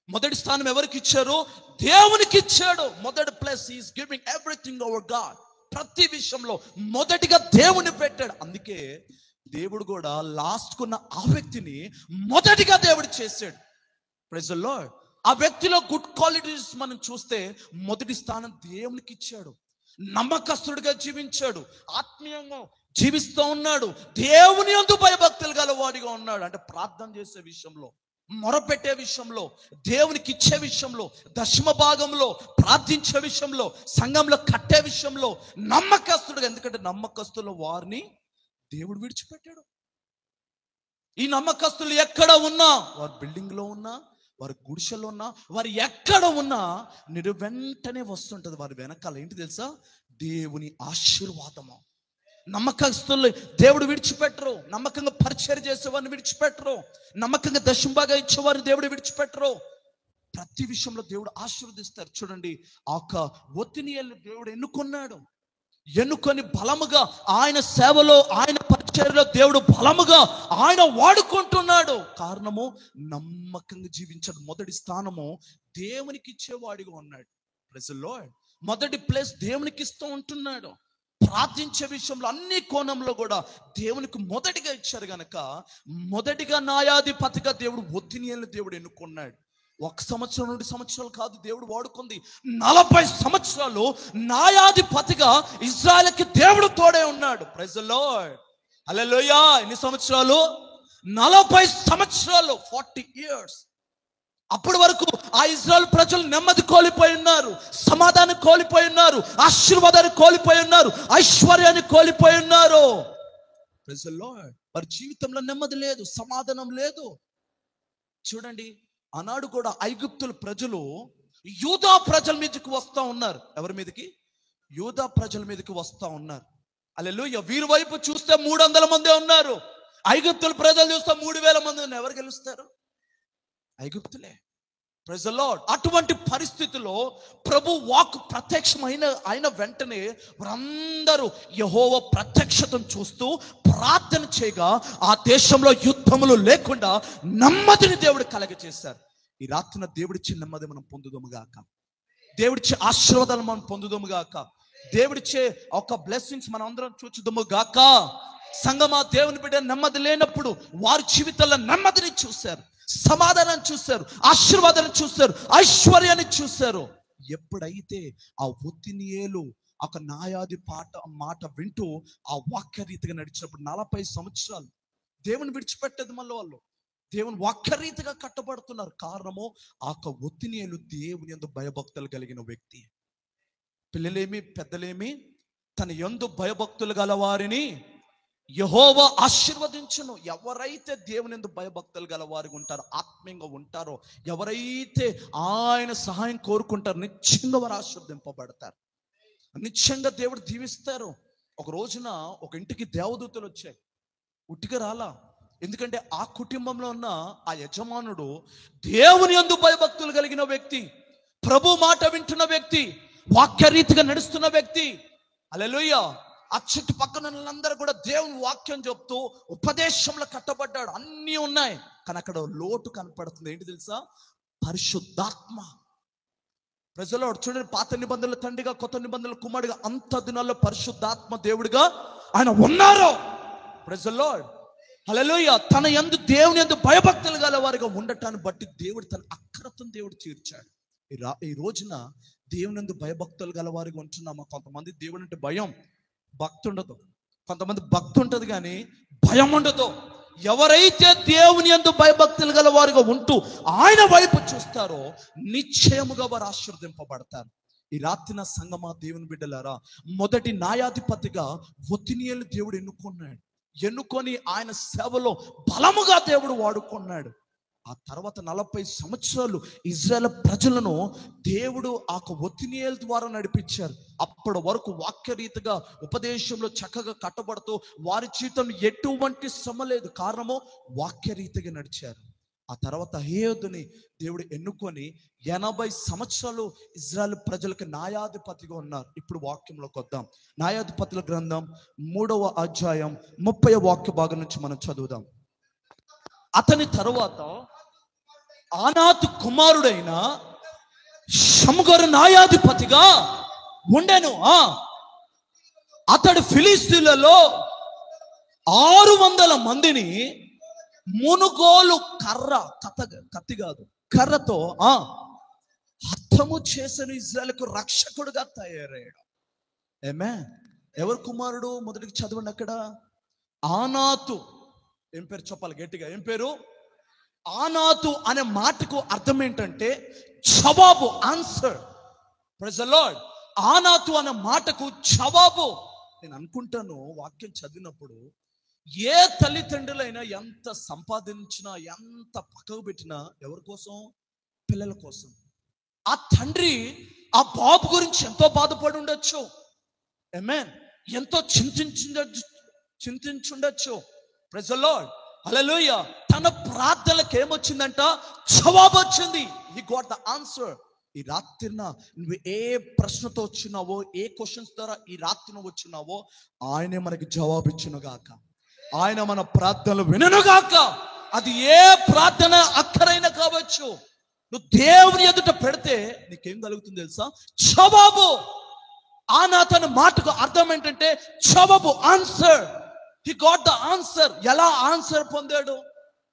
Speaker 1: మొదటి స్థానం ఎవరికి ఇచ్చారు? దేవునికి ఇచ్చాడు. మొదటి place. He is giving everything over God. ప్రతి విషయంలో మొదటిగా దేవుని పెట్టాడు. అందుకే దేవుడు కూడా లాస్ట్ కున్న ఆ వ్యక్తిని మొదటిగా దేవుడు చేశాడు. Praise the lord. ఆ వ్యక్తిలో గుడ్ క్వాలిటీస్ మనం చూస్తే మొదటి స్థానం దేవునికి ఇచ్చాడు. నమ్మకస్తుడిగా జీవించాడు, ఆత్మీయంగా జీవిస్తూ ఉన్నాడు, దేవుని యందు భయభక్తులు గల వాడిగా ఉన్నాడు. అంటే ప్రార్థన చేసే విషయంలో, మొరపెట్టే విషయంలో, దేవునికి ఇచ్చే విషయంలో, దశమ భాగంలో ప్రార్థించే విషయంలో, సంఘంలో కట్టే విషయంలో నమ్మకస్తుడుగా. ఎందుకంటే నమ్మకస్తుల వారిని దేవుడు విడిచిపెట్టాడు. ఈ నమ్మకస్తులు ఎక్కడ ఉన్నా, వారు బిల్డింగ్ లో ఉన్నా, వారి గుడిసెలో ఉన్నా, వారు ఎక్కడ ఉన్నా వెంటనే వస్తుంటది వారి వెనకాల. ఏంటి తెలుసా? దేవుని ఆశీర్వాదము. నమ్మకస్తులు దేవుడు విడిచిపెట్టరు. నమ్మకంగా పరిచయం చేసేవారిని విడిచిపెట్టరు. నమ్మకంగా దశంభాగా ఇచ్చేవారిని దేవుడు విడిచిపెట్టరు. ప్రతి విషయంలో దేవుడు ఆశీర్వదిస్తారు. చూడండి, ఆ ఒత్నియేలు దేవుడు ఎన్నుకున్నాడు. ఎన్నుకొని బలముగా ఆయన సేవలో, ఆయన పరిచర్యలో దేవుడు బలముగా ఆయన వాడుకుంటున్నాడు. కారణము నమ్మకంగా జీవించాడు. మొదటి స్థానము దేవునికి ఇచ్చేవాడిగా ఉన్నాడు. Praise the lord. మొదటి ప్లేస్ దేవునికి ఇస్తూ ఉంటున్నాడు. ప్రార్థించే విషయంలో అన్ని కోణంలో కూడా దేవునికి మొదటిగా ఇచ్చారు గనక మొదటిగా న్యాయాధిపతిగా దేవుడు ఒత్నియేలును దేవుడు ఎన్నుకున్నాడు. 1 సంవత్సరం 2 సంవత్సరాలు కాదు దేవుడు వాడుకుంది, 40 సంవత్సరాలు న్యాయాధిపతిగా ఇజ్రాయెల్కి దేవుడు తోడే ఉన్నాడు. Praise the lord. హల్లెలూయా. ఎన్ని సంవత్సరాలు? 40 సంవత్సరాలు, 40 years. అప్పటి వరకు ఆ ఇజ్రాయెల్ ప్రజలు నెమ్మది కోల్పోయి ఉన్నారు, సమాధానం కోల్పోయి ఉన్నారు, ఆశీర్వాదాన్ని కోల్పోయి ఉన్నారు, ఐశ్వర్యాన్ని కోల్పోయి ఉన్నారు. Praise the lord. వారి జీవితంలో నెమ్మది లేదు, సమాధానం లేదు. చూడండి, ఆనాడు కూడా ఐగుప్తుల ప్రజలు యూదా ప్రజల మీదకి వస్తా ఉన్నారు. ఎవరి మీదకి? యూదా ప్రజల మీదకి వస్తా ఉన్నారు. హల్లెలూయా. వీరి వైపు చూస్తే 300 మందే ఉన్నారు. ఐగుప్తుల ప్రజలు చూస్తే 3000 మంది ఉన్నారు. ఎవరు గెలుస్తారు? ఐగుప్తులే. Praise the lord. అటువంటి పరిస్థితిలో ప్రభు వాక్ ప్రత్యక్షమైన వెంటనే వారందరూ యెహోవా ప్రత్యక్షతను చూస్తూ ప్రార్థన చేయగా ఆ దేశంలో యుద్ధములు లేకుండా నెమ్మదిని దేవుడు కలగజేశారు. ఈ రాత్రిన దేవుడిచ్చే నెమ్మది మనం పొందుదాము గాక. దేవుడిచ్చే ఆశీర్వాదాలు మనం పొందుదాము గాక. దేవుడిచ్చే ఒక బ్లెస్సింగ్స్ మనం అందరం చూచుదాము గాక. సంగమా, దేవుని బిడ్డ నెమ్మది లేనప్పుడు వారి జీవితంలో నెమ్మదిని చూశారు, సమాధానాన్ని చూశారు, ఆశీర్వాదాన్ని చూశారు, ఐశ్వర్యాన్ని చూశారు. ఎప్పుడైతే ఆ ఒత్నియేలు ఒక న్యాయాధి మాట వింటూ ఆ వాక్య రీతిగా నడిచినప్పుడు 40 సంవత్సరాలు దేవుని విడిచిపెట్టేది మళ్ళీ వాళ్ళు దేవుని వాక్యరీతిగా కట్టబడుతున్నారు. కారణము ఆ ఒత్నియేలు దేవుని యందు భయభక్తులు కలిగిన వ్యక్తి. పిల్లలేమి పెద్దలేమి తన యందు భయభక్తులు గల వారిని యెహోవా ఆశీర్వదించును. ఎవరైతే దేవుని యందు భయభక్తులు గల వారికి ఉంటారో, ఆత్మీయంగా ఉంటారో, ఎవరైతే ఆయన సహాయం కోరుకుంటారో నిశ్చయంగా వారు ఆశీర్వదింపబడతారు. నిశ్చయంగా దేవుడు దీవిస్తారు. ఒక రోజున ఒక ఇంటికి దేవదూతలు వచ్చాయి. ఉట్టిగా రాలా. ఎందుకంటే ఆ కుటుంబంలో ఉన్న ఆ యజమానుడు దేవుని యందు భయభక్తులు కలిగిన వ్యక్తి, ప్రభు మాట వింటున్న వ్యక్తి, వాక్యరీతిగా నడుస్తున్న వ్యక్తి. హల్లెలూయా. ఆ చుట్టుపక్కల వాళ్ళందరూ కూడా దేవుని వాక్యం చెప్తూ ఉపదేశంలో కట్టబడ్డాడు. అన్నీ ఉన్నాయి, కానీ అక్కడ లోటు కనపడుతుంది. ఏంటి తెలుసా? పరిశుద్ధాత్మ. ప్రజలు చూడండి, పాత నిబంధనల తండ్రిగా, కొత్త నిబంధనల కుమారుడిగా, అంత దినాల్లో పరిశుద్ధాత్మ దేవుడిగా ఆయన ఉన్నారు. Praise the lord. హల్లెలూయా. తన యందు దేవుని యందు భయభక్తులు గల వారిగా ఉండటాన్ని బట్టి దేవుడు తన అక్రతను దేవుడు తీర్చాడు. ఈ రోజున దేవుని యందు భయభక్తులు గల వారిగా ఉంటున్నామా? కొంతమంది దేవుని అంటే భయం, భక్తి ఉండదు. కొంతమంది భక్తి ఉంటుంది కానీ భయం ఉండదు. ఎవరైతే దేవుని యందు భయభక్తులు గల వారిగా ఉంటూ ఆయన వైపు చూస్తారో నిశ్చయముగా వారు ఆశీర్వదింపబడతారు. ఈ రాత్రిన సంగమా, దేవుని బిడ్డలారా, మొదటి న్యాయాధిపతిగా ఒత్నియేలు దేవుడు ఎన్నుకొని ఆయన సేవలో బలముగా దేవుడు వాడుకున్నాడు. ఆ తర్వాత 40 సంవత్సరాలు ఇజ్రాయెల్ ప్రజలను దేవుడు ఆ ఒత్నియేలు ద్వారా నడిపించారు. అప్పటి వరకు వాక్యరీతిగా ఉపదేశంలో చక్కగా కట్టబడుతూ వారి జీవితం ఎటువంటి శ్రమ లేదు. కారణము వాక్యరీతిగా నడిచారు. ఆ తర్వాత అహేయోదుని దేవుడు ఎన్నుకొని 80 సంవత్సరాలు ఇజ్రాయెల్ ప్రజలకు న్యాయాధిపతిగా ఉన్నారు. ఇప్పుడు వాక్యంలోకి వద్దాం. న్యాయాధిపతుల గ్రంథం 3వ అధ్యాయం 30వ వాక్య భాగం నుంచి మనం చదువుదాం. అతని తరువాత ఆనాతు కుమారుడైన షమ్గరు న్యాయాధిపతిగా ఉండెను. అతడు ఫిలిస్తీన్లలో 600 మందిని మునుగోలు కత్తి కాదు కర్రతో హతము చేసిన ఇజ్రాయెలుకు రక్షకుడుగా తయారయ్యాడు. ఆమేన్. ఎవరు కుమారుడు? మొదటికి చదవండి అక్కడ. ఆనాతు. ఏం పేరు చెప్పాలి గట్టిగా? ఏం పేరు? ఆనాతు అనే మాటకు అర్థం ఏంటంటే జవాబు, ఆన్సర్. Praise the lord. ఆనాతు అనే మాటకు జవాబు. నేను అనుకుంటాను వాక్యం చదివినప్పుడు, ఏ తల్లిదండ్రులైనా ఎంత సంపాదించినా, ఎంత పక్కకు పెట్టినా ఎవరి కోసం? పిల్లల కోసం. ఆ తండ్రి ఆ బాబు గురించి ఎంతో బాధపడి ఉండొచ్చు. ఆమేన్. ఎంతో చింతించుండొచ్చు. Praise the lord. హల్లెలూయా. తన ప్రార్థనలకు ఏమొచ్చిందంట? జవాబు వచ్చింది. He got the answer. ఈ రాత్రిన నువ్వు ఏ ప్రశ్నతో వచ్చినావో, ఏ క్వశ్చన్స్ ద్వారా ఈ రాత్రిన వచ్చినావో ఆయనే మనకి జవాబు ఇచ్చును గాక. ఆయన మన ప్రార్థనలు వినుగాక. అది ఏ ప్రార్థన అక్కరైనా కావచ్చు, నువ్వు దేవుని ఎదుట పెడితే నీకేం కలుగుతుంది తెలుసా? జవాబు. ఆనాతన మాటకు అర్థం ఏంటంటే జవాబు, answer. He got the answer. ఎలా ఆన్సర్ పొందాడు?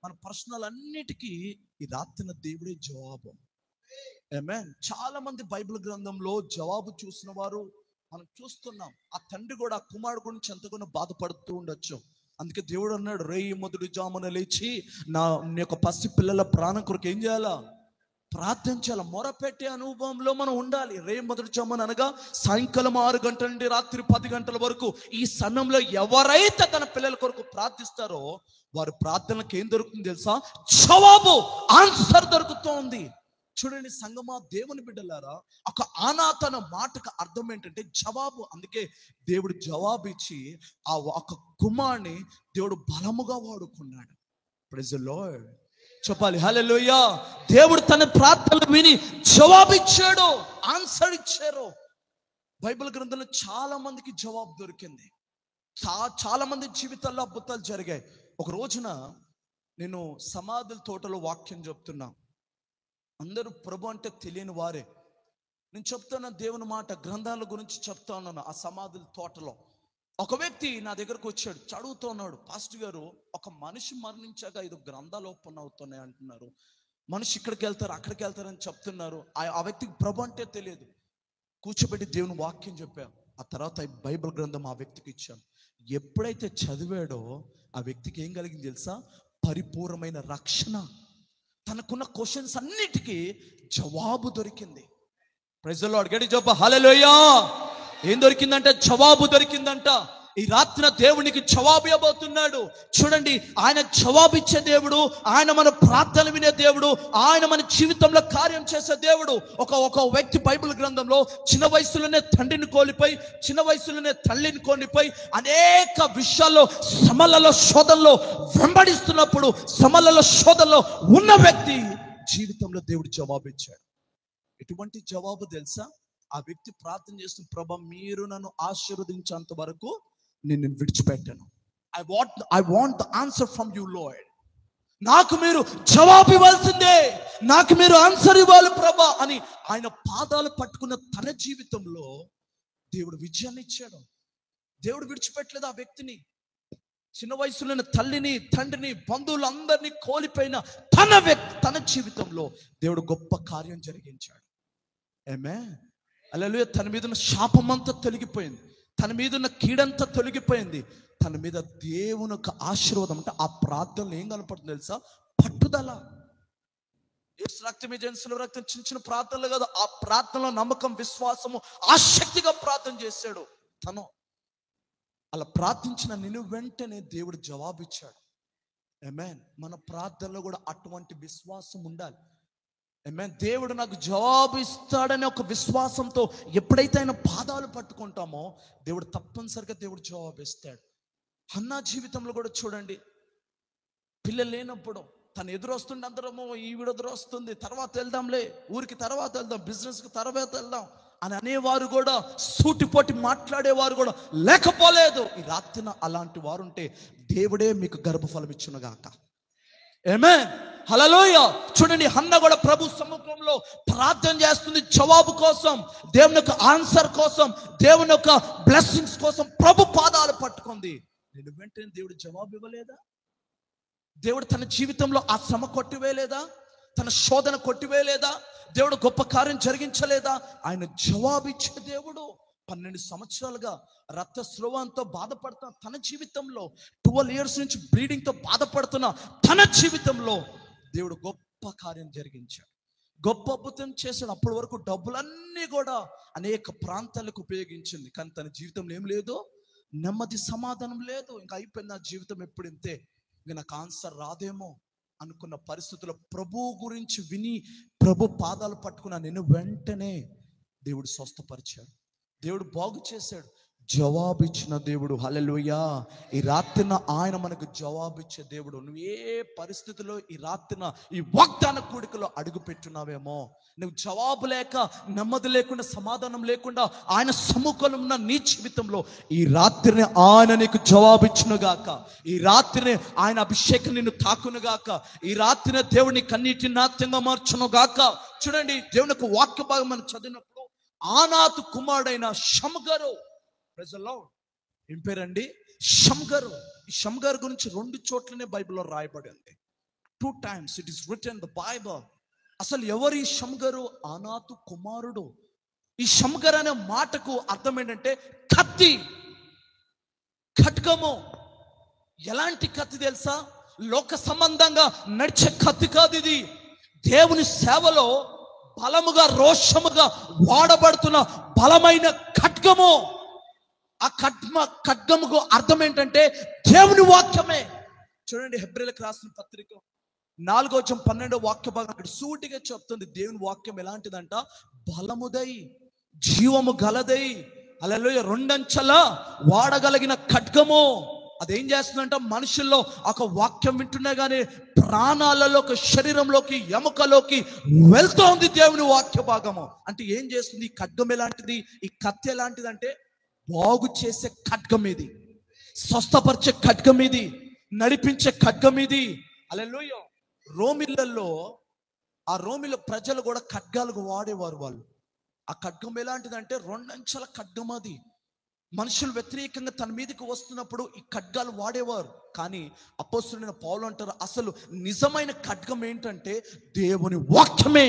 Speaker 1: మన ప్రశ్నలన్నిటికీ ఈ రాత్రిన దేవుడే జవాబు. ఆమేన్. చాలా మంది బైబిల్ గ్రంథంలో జవాబు చూసిన వారు మనం చూస్తున్నాం. ఆ తండ్రి కూడా ఆ కుమారుడు గురించి ఎంతగానో బాధపడుతూ ఉండొచ్చు. అందుకే దేవుడు అన్నాడు, రేయి మొదటి జామున లేచి నా యొక్క పసి పిల్లల ప్రాణం కొరకు ఏం చేయాలా? ప్రార్థించాల. మొరపెట్టే అనుభవంలో మనం ఉండాలి. రేయి మొదటి జామున అనగా సాయంకాలం 6 గంటల నుండి రాత్రి 10 గంటల వరకు ఈ సమయంలో ఎవరైతే తన పిల్లల కొరకు ప్రార్థిస్తారో వారి ప్రార్థనలకు ఏం దొరుకుతుంది తెలుసా? జవాబు, ఆన్సర్ దొరుకుతోంది. చూడండి సంగమా, దేవుని బిడ్డలారా, ఒక ఆనాతన మాటకు అర్థం ఏంటంటే జవాబు. అందుకే దేవుడు జవాబు ఇచ్చి ఆ ఒక కుమారుని దేవుడు బలముగా వాడుకున్నాడు. Praise the lord. చెప్పాలి హల్లెలూయా. దేవుడు తన ప్రార్థనలు విని జవాబు ఇచ్చాడు, ఆన్సర్ ఇచ్చారు. బైబిల్ గ్రంథంలో చాలా మందికి జవాబు దొరికింది. చాలా మంది జీవితాల్లో అద్భుతాలు జరిగాయి. ఒక రోజున నేను సమాధుల తోటలో వాక్యం చెప్తున్నా. అందరూ ప్రభు అంటే తెలియని వారే. నేను చెప్తున్నా దేవుని మాట, గ్రంథాల గురించి చెప్తా ఉన్నాను. ఆ సమాధుల తోటలో ఒక వ్యక్తి నా దగ్గరకు వచ్చాడు, చదువుతూ ఉన్నాడు. పాస్టర్ గారు, ఒక మనిషి మరణించాక 5 గ్రంథాలు ఓపెన్ అవుతున్నాయి అంటున్నారు. మనిషి ఇక్కడికి వెళ్తారు అక్కడికి వెళ్తారని చెప్తున్నారు. ఆ వ్యక్తికి ప్రభు అంటే తెలియదు. కూర్చోబెట్టి దేవుని వాక్యం చెప్పాను. ఆ తర్వాత బైబిల్ గ్రంథం ఆ వ్యక్తికి ఇచ్చాను. ఎప్పుడైతే చదివాడో ఆ వ్యక్తికి ఏం కలిగింది తెలుసా? పరిపూర్ణమైన రక్షణ. తనకున్న క్వశ్చన్స్ అన్నిటికీ జవాబు దొరికింది. Praise the lord. గట్టిగా చెప్పు హల్లెలూయా. ఏం దొరికిందంటే జవాబు దొరికిందంట. ఈ రాత్రిన దేవునికి జవాబు ఇవ్వబోతున్నాడు. చూడండి, ఆయన జవాబు ఇచ్చే దేవుడు, ఆయన మన ప్రార్థన వినే దేవుడు, ఆయన మన జీవితంలో కార్యం చేసే దేవుడు. ఒక వ్యక్తి బైబిల్ గ్రంథంలో చిన్న వయసులోనే తండ్రిని కోల్పోయి, చిన్న వయసులోనే తల్లిని కోల్పోయి, అనేక విషయాల్లో శ్రమలలో శోధనలో వెంబడిస్తున్నప్పుడు, శ్రమలలో శోధనలో ఉన్న వ్యక్తి జీవితంలో దేవుడు జవాబు ఇచ్చాడు. ఎటువంటి జవాబు తెలుసా? ఆ వ్యక్తి ప్రార్థన చేస్తున్న, ప్రభా మీరు నన్ను ఆశీర్వదించేంత వరకు నేను విడిచిపెట్టాను. I want the answer from you lord. నాకు మీరు జవాబు ఇవ్వాల్సిందే, నాకు మీరు ఆన్సర్ ఇవ్వాలి ప్రభా అని ఆయన పాదాలు పట్టుకున్న తన జీవితంలో దేవుడు విజయాన్ని ఇచ్చాడు. దేవుడు విడిచిపెట్టలేదు ఆ వ్యక్తిని. చిన్న వయసులోని తల్లిని తండ్రిని బంధువులందరినీ కోల్పోయిన తన జీవితంలో దేవుడు గొప్ప కార్యం జరిగించాడు. ఆమేన్. హల్లెలూయా. తన మీద ఉన్న శాపమంతా తొలగిపోయింది, తన మీద ఉన్న కీడంతా తొలగిపోయింది. తన మీద దేవుని యొక్క ఆశీర్వాదం. అంటే ఆ ప్రార్థనలో ఏం కనపడుతుంది తెలుసా? పట్టుదల. యేసు రక్తం జెన్సుల రక్తం చిన్న చిన్న ప్రార్థనలు కాదు, ఆ ప్రార్థనలో నమ్మకం, విశ్వాసము, ఆసక్తిగా ప్రార్థన చేశాడు. తను అలా ప్రార్థించిన నేను వెంటనే దేవుడు జవాబు ఇచ్చాడు. ఆమేన్. మన ప్రార్థనలో కూడా అటువంటి విశ్వాసం ఉండాలి. ఆమేన్. దేవుడు నాకు జవాబు ఇస్తాడనే ఒక విశ్వాసంతో ఎప్పుడైతే ఆయన పాదాలు పట్టుకుంటామో దేవుడు తప్పనిసరిగా దేవుడు జవాబు ఇస్తాడు. హన్నా జీవితంలో కూడా చూడండి, పిల్లలు లేనప్పుడు తను ఎదురొస్తుండే అందరము ఈవిడ ఎదురొస్తుంది, తర్వాత వెళ్దాంలే, ఊరికి తర్వాత వెళ్దాం, బిజినెస్కి తర్వాత వెళ్దాం అని అనేవారు కూడా, సూటిపోటి మాట్లాడేవారు కూడా లేకపోలేదు. ఈ రాత్రిన అలాంటి వారు ఉంటే దేవుడే మీకు గర్భఫలం ఇచ్చునుగాక. ఆమేన్. హల్లెలూయా. చూడండి, హన్న కూడా ప్రభు సముఖంలో ప్రార్థన చేస్తుంది జవాబు కోసం, దేవుని యొక్క ఆన్సర్ కోసం, దేవుని యొక్క బ్లెస్సింగ్స్ కోసం ప్రభు పాదాలు పట్టుకుంది. నేను వెంటనే దేవుడు జవాబు ఇవ్వలేదా? దేవుడు తన జీవితంలో ఆ శ్రమ కొట్టివేయలేదా? తన శోధన కొట్టివేయలేదా? దేవుడు గొప్ప కార్యం జరిగించలేదా? ఆయన జవాబు ఇచ్చే దేవుడు. 12 సంవత్సరాలుగా రక్తస్రావంతో బాధపడుతున్న తన జీవితంలో, 12 years నుంచి బ్లీడింగ్తో బాధపడుతున్న తన జీవితంలో దేవుడు గొప్ప కార్యం జరిగించాడు, గొప్ప అద్భుతం చేశాడు. అప్పటి వరకు డబ్బులన్నీ కూడా అనేక ప్రాంతాలకు ఉపయోగించింది, కానీ తన జీవితంలో ఏం లేదు, నెమ్మది, సమాధానం లేదు. ఇంకా అయిపోయింది నా జీవితం, ఎప్పుడు ఇంతే, ఇంకా నాకు ఆన్సర్ రాదేమో అనుకున్న పరిస్థితుల్లో ప్రభు గురించి విని ప్రభు పాదాలు పట్టుకున్న నేను వెంటనే దేవుడు స్వస్థపరిచాడు, దేవుడు బాగు చేశాడు. జవాబిచ్చిన దేవుడు. హల్లెలూయా. ఈ రాత్రిన ఆయన మనకు జవాబిచ్చే దేవుడు. నువ్వు ఏ పరిస్థితిలో ఈ రాత్రిన ఈ వాగ్దాన కూడికలో అడుగు పెట్టున్నావేమో, నువ్వు జవాబు లేక, నెమ్మది లేకుండా, సమాధానం లేకుండా ఆయన సముఖంలో ఉన్న నీ జీవితంలో ఈ రాత్రిని ఆయన నీకు జవాబిచ్చునుగాక. ఈ రాత్రిని ఆయన అభిషేకం నిన్ను తాకునుగాక. ఈ రాత్రిని దేవుని కన్నీటిని నాట్యంగా మార్చునుగాక. చూడండి, దేవుని యొక్క వాక్య భాగం మనం చదివినప్పుడు ఆనాతు కుమారుడైన షమ్గరు, ఏం పేరండి? షమ్గరు. ఈ షమ్గర్ గురించి 2 చోట్లనే బైబిల్లో రాయబడి ఉంది. 2 times it is written in the Bible. అసలు ఎవరు ఈ షమ్గరు? ఆనాతు కుమారుడు. ఈ షమ్గర్ అనే మాటకు అర్థం ఏంటంటే కత్తి, ఖడ్గము. ఎలాంటి కత్తి తెలుసా? లోక సంబంధంగా నడిచే కత్తి కాదు ఇది. దేవుని సేవలో బలముగా, రోషముగా వాడబడుతున్న బలమైన ఖడ్గము. ఆ ఖడ్గముకు అర్థం ఏంటంటే దేవుని వాక్యమే. చూడండి, హెబ్రీయులకు రాసిన పత్రిక 4:12 వాక్య భాగం అక్కడ సూటిగా చెప్తుంది. దేవుని వాక్యం ఎలాంటిదంట? బలముదై, జీవము గలదై, హల్లెలూయా, 2 అంచెల వాడగలిగిన ఖడ్గము. అదేం చేస్తుందంట? మనుషుల్లో ఒక వాక్యం వింటున్నా కానీ ప్రాణాలలోకి, శరీరంలోకి, ఎముకలోకి వెళ్తోంది దేవుని వాక్య భాగము. అంటే ఏం చేస్తుంది? ఈ ఖడ్గం ఎలాంటిది? ఈ కత్తి ఎలాంటిది అంటే బాగు చేసే ఖడ్గం ఇది, స్వస్థపరిచే ఖడ్గం ఇది, నడిపించే ఖడ్గం ఇది. హల్లెలూయా. రోమిలలో, ఆ రోమిల ప్రజలు కూడా ఖడ్గాలకు వాడేవారు. వాళ్ళు ఆ ఖడ్గం ఎలాంటిదంటే 2 అంచెల ఖడ్గం. అది మనుషులు వ్యతిరేకంగా తన మీదకి వస్తున్నప్పుడు ఈ ఖడ్గాలు వాడేవారు. కానీ అపోస్తలుడైన పౌలు అంటారు, అసలు నిజమైన ఖడ్గం ఏంటంటే దేవుని వాక్యమే.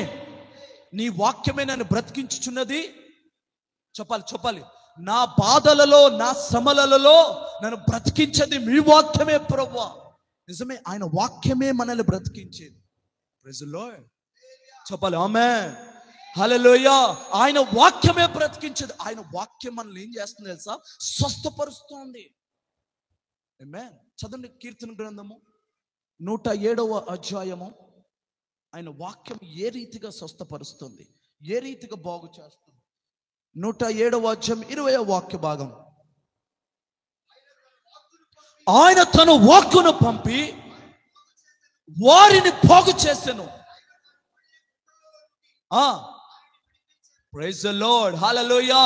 Speaker 1: నీ వాక్యమే నన్ను బ్రతికించుచున్నది. చెప్పాలి. నా బాధలలో, నా శ్రమలలో నన్ను బ్రతికించేది మీ వాక్యమే ప్రభువా. నిజమే, ఆయన వాక్యమే మనల్ని బ్రతికించేది. Praise the lord. చెప్పాలి ఆమేన్. హల్లెలూయా. ఆయన వాక్యమే బ్రతికించేది. ఆయన వాక్యం మనల్ని ఏం చేస్తుంది తెలుసా? స్వస్థపరుస్తుంది. ఆమేన్. చదవండి, కీర్తన గ్రంథము 107వ అధ్యాయము. ఆయన వాక్యం ఏ రీతిగా స్వస్థపరుస్తుంది, ఏ రీతిగా బాగు చేస్తుంది. 107వ అధ్యాయం 20వ వాక్య భాగం. ఆయన తన వాక్కును పంపి వారిని బాగు చేసెను. Praise the lord. హల్లెలూయా.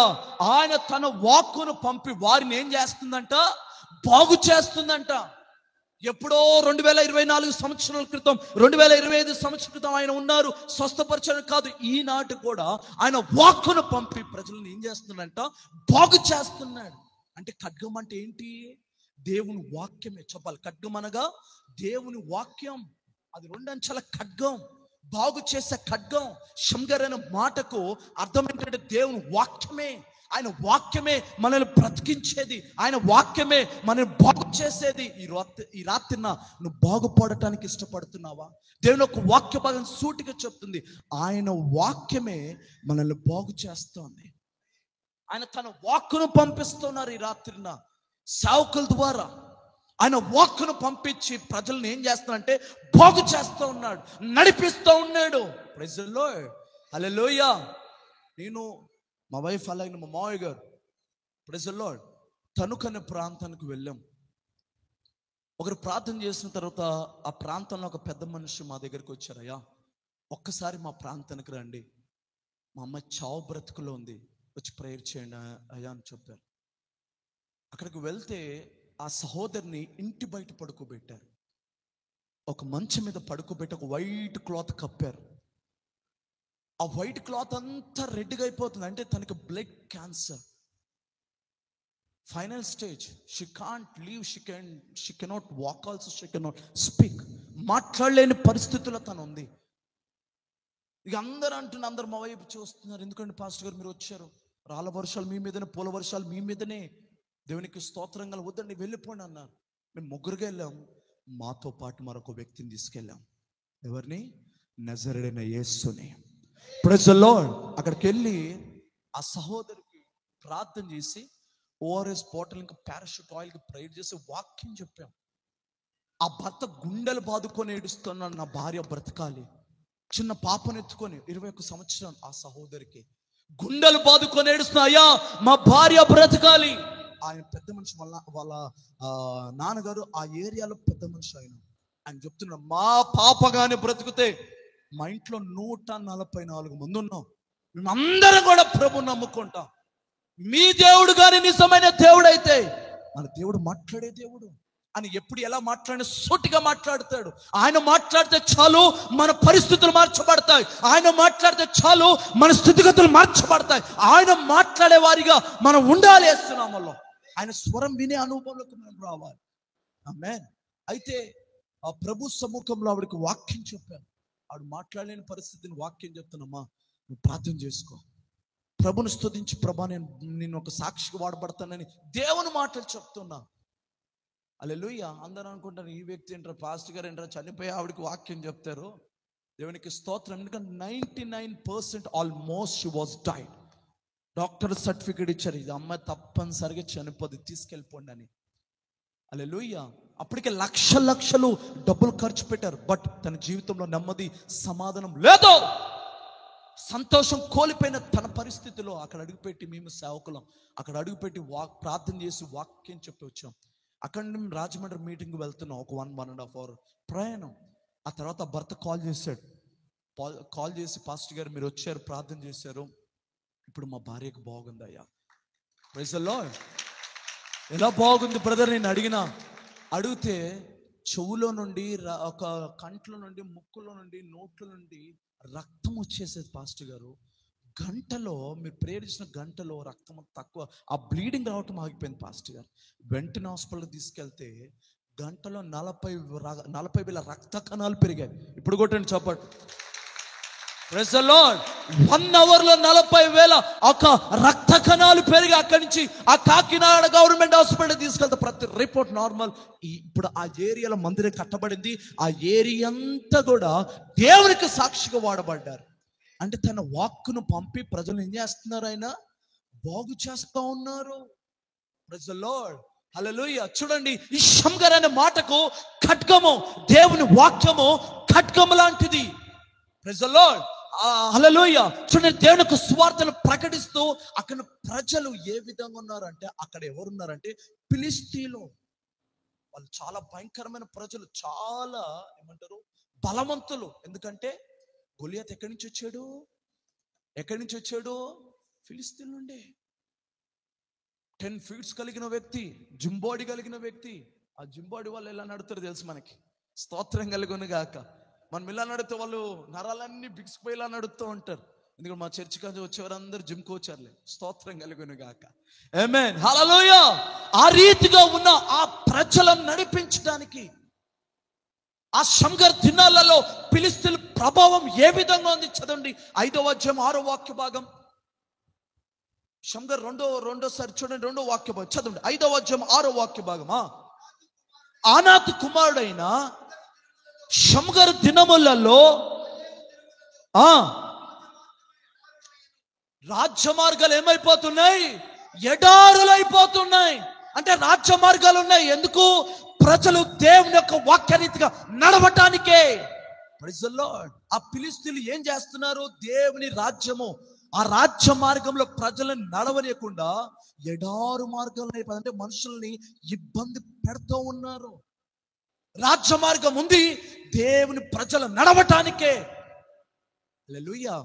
Speaker 1: ఆయన తన వాక్కును పంపి వారిని ఏం చేస్తుందంట? బాగు చేస్తుందంట. ఎప్పుడో 2024 సంవత్సరాల క్రితం, 2025 సంవత్సరాల క్రితం ఆయన ఉన్నారు. స్వస్థపరచడం కాదు, ఈనాటి కూడా ఆయన వాక్కును పంపి ప్రజలను ఏం చేస్తున్నాడంట? బాగు చేస్తున్నాడు. అంటే ఖడ్గం అంటే ఏంటి? దేవుని వాక్యమే. చెప్పాలి, ఖడ్గం అనగా దేవుని వాక్యం. అది 2 అంచెల ఖడ్గం, బాగు చేసే ఖడ్గం. షమ్గర్ అనే మాటకు అర్థం ఏంటంటే దేవుని వాక్యమే. ఆయన వాక్యమే మనల్ని బ్రతికించేది. ఆయన వాక్యమే మనల్ని బాగు చేసేది. ఈ రాత్రిన నువ్వు బాగుపడటానికి ఇష్టపడుతున్నావా? దేవుని ఒక వాక్య భాగం సూటిగా చెప్తుంది, ఆయన వాక్యమే మనల్ని బాగు చేస్తోంది. ఆయన తన వాక్కును పంపిస్తున్నారు. ఈ రాత్రిన సేవకుల ద్వారా ఆయన వాక్కును పంపించి ప్రజలను ఏం చేస్తున్నాడంటే బాగు చేస్తూ ఉన్నాడు, నడిపిస్తూ ఉన్నాడు. Praise the lord. హల్లెలూయా. నేను, మా వైఫ్, అలాగే మా మావయ్య గారు, ప్రైజ్ ది లార్డ్, తణుకు ప్రాంతానికి వెళ్ళాం. ఒకరు ప్రార్థన చేసిన తర్వాత ఆ ప్రాంతంలో ఒక పెద్ద మనిషి మా దగ్గరికి వచ్చారు. అయ్యా, ఒక్కసారి మా ప్రాంతానికి రండి, మా అమ్మాయి చావు బ్రతుకులో ఉంది, వచ్చి ప్రేయర్ చేయండి అయ్యా అని చెప్పారు. అక్కడికి వెళ్తే ఆ సహోదరిని ఇంటి బయట పడుకోబెట్టారు. ఒక మంచం మీద పడుకోబెట్టి ఒక వైట్ క్లాత్ కప్పారు. ఆ వైట్ క్లాత్ అంతా రెడ్గా అయిపోతుంది. అంటే తనకి blood cancer, final stage. She can't leave, she cannot walk also, she cannot speak. మాట్లాడలేని పరిస్థితుల్లో తను ఉంది. ఇక అందరూ అంటున్నారు, అందరు మా వైపు చూస్తున్నారు. ఎందుకంటే పాస్టర్ గారు మీరు వచ్చారు, రాళ్ళ వర్షాలు మీ మీదనే, పూల వర్షాలు మీ మీదనే, దేవునికి స్తోత్రంగా వద్దండి వెళ్ళిపోండి అన్నారు. మేము ముగ్గురుగా వెళ్ళాం. మాతో పాటు మరొక వ్యక్తిని తీసుకెళ్ళాం. ఎవరిని? నజరేయుడైన యేసుని. Praise the lord. అక్కడికి వెళ్ళి ఆ సహోదరికి ప్రార్థన చేసి ఓఆర్ఎస్ బాటిల్ ఇంకా పారాషూట్ ఆయిల్కి ప్రేయర్ చేసి వాక్యం చెప్పాం. ఆ భర్త గుండెలు బాదుకొని ఏడుస్తున్నాడు, నా భార్య బ్రతకాలి. చిన్న పాపను ఎత్తుకొని 21 సంవత్సరం ఆ సహోదరికి గుండెలు బాదుకొని ఏడుస్తున్నా, అయ్యా మా భార్య బ్రతకాలి.
Speaker 2: ఆయన పెద్ద మనిషి వాళ్ళ నాన్నగారు ఆ ఏరియాలో పెద్ద మనిషి. ఆయన చెప్తున్నాడు, మా పాపగానే బ్రతికితే మా ఇంట్లో 144 మంది ఉన్నాం, మేమందరం కూడా ప్రభు నమ్ముకుంటాం. మీ దేవుడు గాని నిజమైన దేవుడు అయితే మన దేవుడు మాట్లాడే దేవుడు అని ఎప్పుడు ఎలా మాట్లాడిన సూటిగా మాట్లాడతాడు. ఆయన మాట్లాడితే చాలు మన పరిస్థితులు మార్చబడతాయి. ఆయన మాట్లాడితే చాలు మన స్థితిగతులు మార్చబడతాయి. ఆయన మాట్లాడే వారిగా మనం ఉండాలి. వేస్తున్నామలో ఆయన స్వరం వినే అనుభవంలోకి మనం రావాలి. ఆమేన్. అయితే ఆ ప్రభు సముఖంలో ఆవిడకి వాక్యం చెప్పాను. ఆవిడ మాట్లాడలేని పరిస్థితిని వాక్యం చెప్తున్నామా, నువ్వు ప్రార్థన చేసుకో, ప్రభుని స్తుతించి, ప్రభా నేను ఒక సాక్షిగా వాడబడతానని దేవుని మాటలు చెప్తున్నా. హల్లెలూయా. అందరూ అనుకుంటారు, ఈ వ్యక్తి ఏంటారు, పాస్టర్ గారు ఏంటారు, చనిపోయి ఆవిడకి వాక్యం చెప్తారు. దేవునికి స్తోత్రం. ఎందుకంటే 99% almost she was died. Doctor certificate ఇచ్చారు, ఇది అమ్మాయి తప్పనిసరిగా చనిపోదు, తీసుకెళ్ళిపోండి అని. హల్లెలూయా. అప్పటికే లక్షలు డబ్బులు ఖర్చు పెట్టారు. బట్ తన జీవితంలో నెమ్మది, సమాధానం లేదు. సంతోషం కోల్పోయిన తన పరిస్థితిలో అక్కడ అడుగుపెట్టి, మేము సేవకులం అక్కడ అడుగుపెట్టి ప్రార్థన చేసి వాక్యం చెప్పి వచ్చాం. అక్కడ మేము రాజమండ్రి మీటింగ్ వెళ్తున్నాం. ఒక 1.5 అవర్ ప్రయాణం. ఆ తర్వాత భర్త కాల్ చేసి పాస్టర్ గారు మీరు వచ్చారు, ప్రార్థన చేశారు, ఇప్పుడు మా భార్యకు బాగుందయ్యా. Praise the lord. ఎలా బాగుంది బ్రదర్ నేను అడిగితే చెవులో నుండి, ఒక కంట్లో నుండి, ముక్కులో నుండి, నోట్లో నుండి రక్తం వచ్చేసేది పాస్టర్ గారు. గంటలో మీరు ప్రేయర్ చేసిన గంటలో రక్తం తక్కువ, ఆ బ్లీడింగ్ రావటం ఆగిపోయింది పాస్టర్ గారు. వెంటనే హాస్పిటల్కి తీసుకెళ్తే గంటలో 40,000 రక్త కణాలు పెరిగాయి. ఇప్పుడు కొట్టండి చప్పట్లు. Praise the lord. 1 అవర్లో 40,000 ఒక రక్త కణాలు పెరిగి అక్కడి నుంచి ఆ కాకినాడ గవర్నమెంట్ హాస్పిటల్ తీసుకెళ్తే ప్రతి రిపోర్ట్ నార్మల్. ఇప్పుడు ఆ ఏరియాలో మందిరం కట్టబడింది. ఆ ఏరియా అంతా కూడా దేవునికి సాక్షిగా వాడబడ్డారు. అంటే తన వాక్కును పంపి ప్రజలు ఏం చేస్తున్నారు, ఆయన బాగు చేస్తా ఉన్నారు. Praise the lord. హల్లెలూయా. చూడండి, ఈ షంగర్ అనే మాటకు ఖడ్గము, దేవుని వాక్యము ఖడ్గము లాంటిది. Praise the lord. హల్లెలూయా. చూడండి, దేవునికి సువార్తను ప్రకటిస్తూ అక్కడ ప్రజలు ఏ విధంగా ఉన్నారంటే, అక్కడ ఎవరున్నారంటే ఫిలిష్తీయులు. వాళ్ళు చాలా భయంకరమైన ప్రజలు, చాలా ఏమంటారు బలవంతులు. ఎందుకంటే గొలియాత్ ఎక్కడి నుంచి వచ్చాడు? ఫిలిష్తీయుల నుండి. 10 feet కలిగిన వ్యక్తి, జింబాడీ కలిగిన వ్యక్తి. ఆ జింబాడీ వాళ్ళు ఎలా నడుతారో తెలుసు మనకి. స్తోత్రం కలుగును గాక. మనం ఇలా నడితే వాళ్ళు నరాలన్నీ బిగిసిపోయేలా నడుస్తూ ఉంటారు. ఎందుకంటే మా చర్చి కాదు వచ్చేవారందరూ జిమ్ కోచర్లే. స్తోత్రం కలుగును గాక. ఆమేన్. హల్లెలూయా. ఆ రీతిగా ఉన్న ఆ ప్రజలను నడిపించడానికి ఆ షంగర్ దినాలలో ఫిలిష్తీయుల ప్రభావం ఏ విధంగా ఉంది చదవండి. 5వ అధ్యాయం 6వ వాక్య భాగం. షంగర్ రెండోసారి చూడండి, 2వ వాక్య భాగం చదవండి. 5వ అధ్యాయం 6వ వాక్య భాగమా. ఆనాతు కుమారుడైన షంగర్ దినములలో రాజ్య మార్గాలు ఏమైపోతున్నాయి? ఎడారులైపోతున్నాయి. అంటే రాజ్య మార్గాలు ఉన్నాయి. ఎందుకు? ప్రజలు దేవుని యొక్క వాక్యరీతిగా నడవటానికే. Praise the lord. ఆ ఫిలిష్తీయులు ఏం చేస్తున్నారు? దేవుని రాజ్యము, ఆ రాజ్య మార్గంలో ప్రజలను నడవలేకుండా ఎడారు మార్గాలు, అంటే మనుషుల్ని ఇబ్బంది పెడుతూ ఉన్నారు. రాజ్య మార్గం ఉంది దేవుని ప్రజలు నడవటానికే. హల్లెలూయా.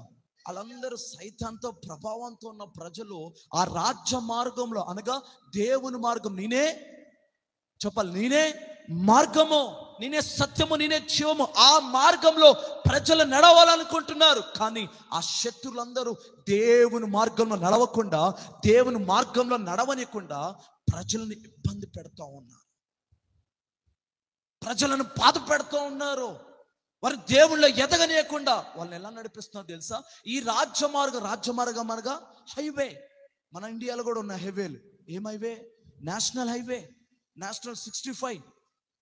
Speaker 2: వాళ్ళందరూ సైతాన్తో ప్రభావంతో ఉన్న ప్రజలు ఆ రాజ్య మార్గంలో, అనగా దేవుని మార్గం, నేనే చెప్పాలి, నేనే మార్గము, నేనే సత్యము, నేనే జీవము, ఆ మార్గంలో ప్రజలు నడవాలనుకుంటున్నారు. కానీ ఆ శత్రులందరూ దేవుని మార్గంలో నడవకుండా, దేవుని మార్గంలో నడవనికుండా ప్రజలను ఇబ్బంది పెడతా ఉన్నారు, ప్రజలను బాధ పెడుతూ ఉన్నారు. వారి దేవుళ్ళ ఎదగనీయకుండా వాళ్ళని ఎలా నడిపిస్తున్నారు తెలుసా? ఈ రాజ్య మార్గం అనగా హైవే. మన ఇండియాలో కూడా ఉన్న హైవేలు. ఏం హైవే? National highway, national 65.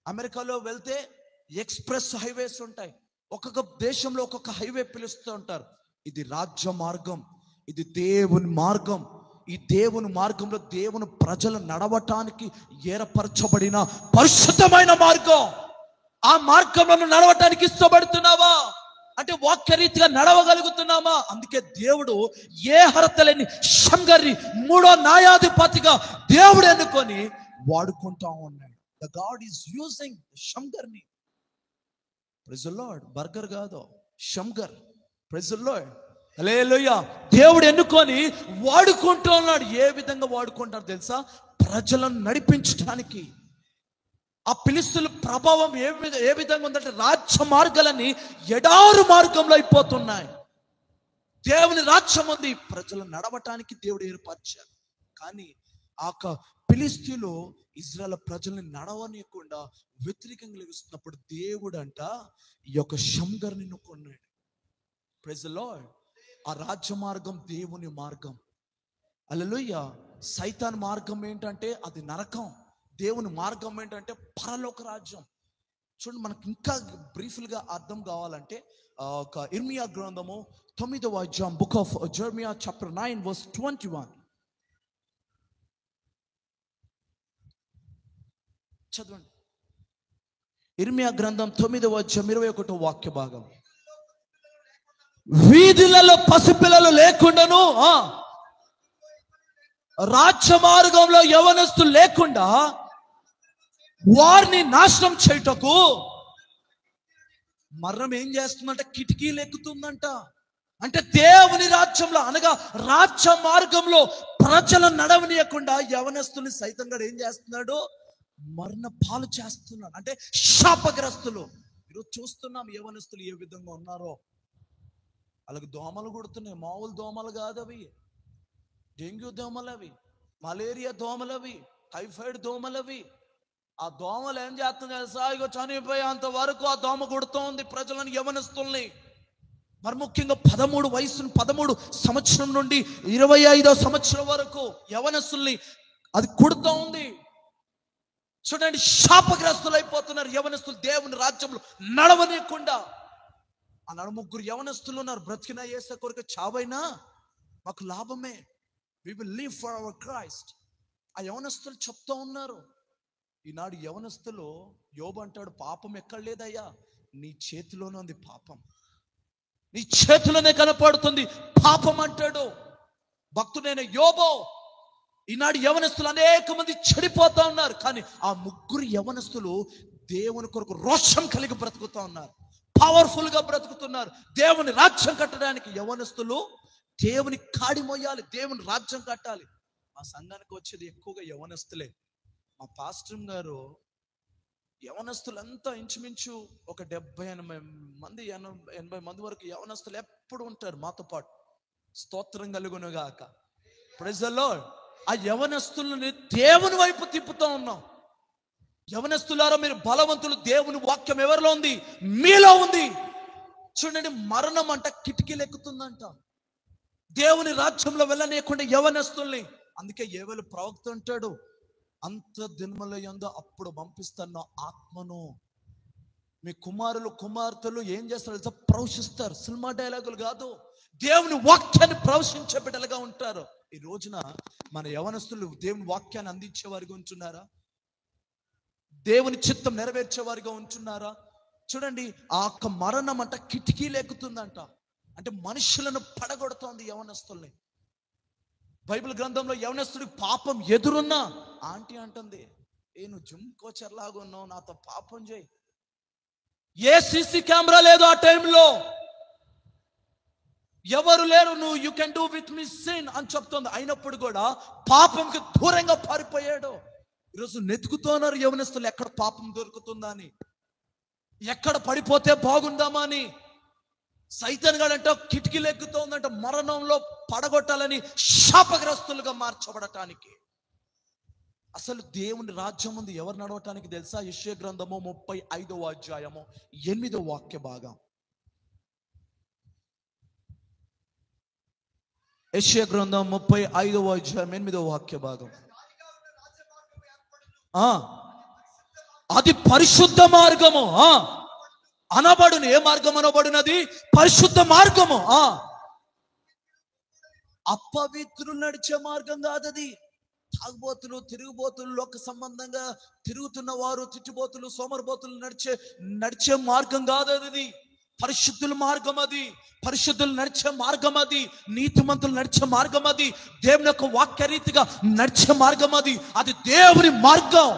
Speaker 2: అమెరికాలో వెళ్తే ఎక్స్ప్రెస్ హైవేస్ ఉంటాయి. ఒక్కొక్క దేశంలో ఒక్కొక్క హైవే పిలుస్తూ ఉంటారు. ఇది రాజ్య మార్గం, ఇది దేవుని మార్గం. ఈ దేవుని మార్గంలో దేవుని ప్రజలు నడవటానికి ఏర్పరచబడిన పరిశుద్ధమైన మార్గం. ఆ మార్గంలో నడవటానికి ఇష్టపడుతున్నావా?
Speaker 1: అంటే వాక్యరీతిగా నడవగలుగుతున్నామా? అందుకే దేవుడు ఏ హరత లేని షంగర్ని మూడో న్యాయాధిపతిగా దేవుడు ఎన్నుకొని వాడుకుంటా ఉన్నాడు. ద గాడ్ ఈస్ యూజింగ్ షంగర్ని. Praise the lord. బర్గర్ కాదు, షంగర్. Praise the lord. హల్లెలూయా. దేవుడు ఎన్నుకొని వాడుకుంటూ ఉన్నాడు. ఏ విధంగా వాడుకుంటారు తెలుసా? ప్రజలను నడిపించడానికి. ఆ ఫిలిష్తీయుల ప్రభావం ఏ విధంగా ఉందంటే రాజ్య మార్గాలని ఎడారు మార్గంలో అయిపోతున్నాయి. దేవుని రాజ్యం ఉంది, ప్రజలు నడవటానికి దేవుడు ఏర్పరిచారు. కానీ ఆ ఫిలిష్తీయులు ఇజ్రాయెల్ ప్రజల్ని నడవనీయకుండా వ్యతిరేకంగా లెగుస్తున్నప్పుడు దేవుడు అంట ఈ యొక్క షంగర్ని కొన్నాడు. Praise the lord. ఆ రాజ్య మార్గం దేవుని మార్గం. హల్లెలూయా. సైతాన్ మార్గం ఏంటంటే అది నరకం. దేవుని మార్గం ఏంటంటే పరలోక రాజ్యం. చూడండి, మనకు ఇంకా బ్రీఫ్గా అర్థం కావాలంటే ఒక ఇర్మియా గ్రంథము 9వ అధ్యాయం, book of Jeremiah chapter 9 verse 21 చదవండి. ఇర్మియా గ్రంథం 9వ అధ్యాయం 21వ వాక్య భాగం. వీధులలో పసిపిల్లలు లేకుండాను, రాజ్య మార్గంలో యవనస్తులు లేకుండా వారిని నాశనం చేయుటకు మరణం ఏం చేస్తుందంట? కిటికీలు ఎక్కుతుందంట. అంటే దేవుని రాజ్యంలో అనగా రాజ్య మార్గంలో ప్రజలను నడవనీయకుండా యవనస్తుల్ని సైతంగా ఏం చేస్తున్నాడు? మరణ పాలు చేస్తున్నాడు. అంటే శాపగ్రస్తులు. ఈరోజు చూస్తున్నాం యవనస్తులు ఏ విధంగా ఉన్నారో. అలాగే దోమలు కొడుతున్నాయి. మామూలు దోమలు కాదు అవి. డెంగ్యూ దోమలు అవి, మలేరియా దోమలు అవి, టైఫాయిడ్ దోమలు అవి. ఆ దోమలు ఏం చేస్తుంది తెలుసా? ఇగో చనిపోయేంత వరకు ఆ దోమ కొడుతూ ఉంది ప్రజలను, యవనస్తుల్ని. మరి ముఖ్యంగా 13 సంవత్సరం నుండి 25వ సంవత్సరం వరకు యవనస్తుల్ని అది కొడుతూ ఉంది. చూడండి, శాపగ్రస్తులు అయిపోతున్నారు యవనస్తులు దేవుని రాజ్యంలో నడవనీయకుండా. అన్నాడు 3 యవనస్తులు ఉన్నారు. బ్రతికినా యేసు కొరకు, చావైనా మాకు లాభమే. We will live for our Christ. ఆ యవనస్తులు చెప్తా ఉన్నారు. ఈనాడు యవనస్తులు, యోబు అంటాడు, పాపం ఎక్కడ లేదయ్యా, నీ చేతిలోనే ఉంది పాపం, నీ చేతిలోనే కనపడుతుంది పాపం అంటాడు భక్తుడైన యోబు. ఈనాడు యవనస్తులు అనేక మంది చెడిపోతా ఉన్నారు. కానీ ఆ 3 యవనస్తులు దేవుని కొరకు రోషం కలిగి బ్రతుకుతా ఉన్నారు, పవర్ఫుల్ గా బ్రతుకుతున్నారు. దేవుని రాజ్యం కట్టడానికి యవనస్తులు దేవుని కాడి మోయాలి, దేవుని రాజ్యం కట్టాలి. మా సంఘానికి వచ్చేది ఎక్కువగా యవనస్తులే. మా పాస్టర్ గారు యవనస్తులంతా ఇంచుమించు ఒక 70-80 మంది 80 మంది వరకు యవనస్తులు ఎప్పుడు ఉంటారు మాతో పాటు. స్తోత్రం కలుగును గాక. Praise the lord. ఆ యవనస్తులని దేవుని వైపు తిప్పుతూ ఉన్నాం. యవనస్తులారా, మీరు బలవంతులు. దేవుని వాక్యం ఎవరిలో ఉంది? మీలో ఉంది. చూడండి, మరణం అంట కిటికీలు ఎక్కుతుందంట. దేవుని రాజ్యంలో వెళ్ళనీయకుండా యవనస్తుల్ని. అందుకే యోవేలు ప్రవక్త అంటాడు, అంత దినముల యందు అప్పుడు పంపిస్తున్న ఆత్మను. మీ కుమారులు కుమార్తెలు ఏం చేస్తారు తెలుసా? ప్రవశిస్తారు. సినిమా డైలాగులు కాదు, దేవుని వాక్యాన్ని ప్రవశించే బిడ్డలుగా ఉంటారు. ఈ రోజున మన యవనస్తులు దేవుని వాక్యాన్ని అందించే వారిగా ఉంటున్నారా? దేవుని చిత్తం నెరవేర్చే వారిగా ఉంటున్నారా? చూడండి, ఆ మరణం అంట కిటికీలు ఎక్కుతుందంట. అంటే మనుషులను పడగొడుతోంది యవనస్తుల్ని. బైబిల్ గ్రంథంలో యవనస్తుడికి పాపం ఎదురున్నా ఆంటీ అంటుంది, నువ్వు జిమ్ కోచర్ లాగా ఉన్నావు, నాతో పాపం చేయి. ఏ సీసీ కెమెరా లేదు ఆ టైంలో, ఎవరు లేరు. నువ్వు you can do with me sin అని చెప్తుంది. అయినప్పుడు కూడా పాపంకి దూరంగా పారిపోయాడు. ఈరోజు నెతుకుతున్నారు యవనస్తులు, ఎక్కడ పాపం దొరుకుతుందా అని, ఎక్కడ పడిపోతే బాగుందామా అని. సైతాన్ గాడంట కిటికీలు ఎక్కుతోందంట మరణంలో పడగొట్టాలని, శాపగ్రస్తులుగా మార్చబడటానికి. అసలు దేవుని రాజ్యం ఉంది ఎవరు నడవటానికి తెలుసా? యెషయా గ్రంథము 35వ అధ్యాయము 8వ వాక్య భాగం. యెషయా గ్రంథం 35వ అధ్యాయం 8వ వాక్య భాగం. అది పరిశుద్ధ మార్గము అనబడును. ఏ మార్గం అనబడినది? పరిశుద్ధ మార్గము. అపవిత్రులు నడిచే మార్గం కాదది. తాగుబోతులు, తిరుగుబోతులు, లోక సంబంధంగా తిరుగుతున్న వారు, తిట్టుబోతులు, సోమరబోతులు నడిచే మార్గం కాదు అది. పరిశుద్ధుల మార్గం అది, పరిశుద్ధులు నడిచే మార్గం అది, నీతిమంతులు నడిచే మార్గం అది, దేవుని యొక్క వాక్య రీతిగా నడిచే మార్గం అది. అది దేవుని మార్గం.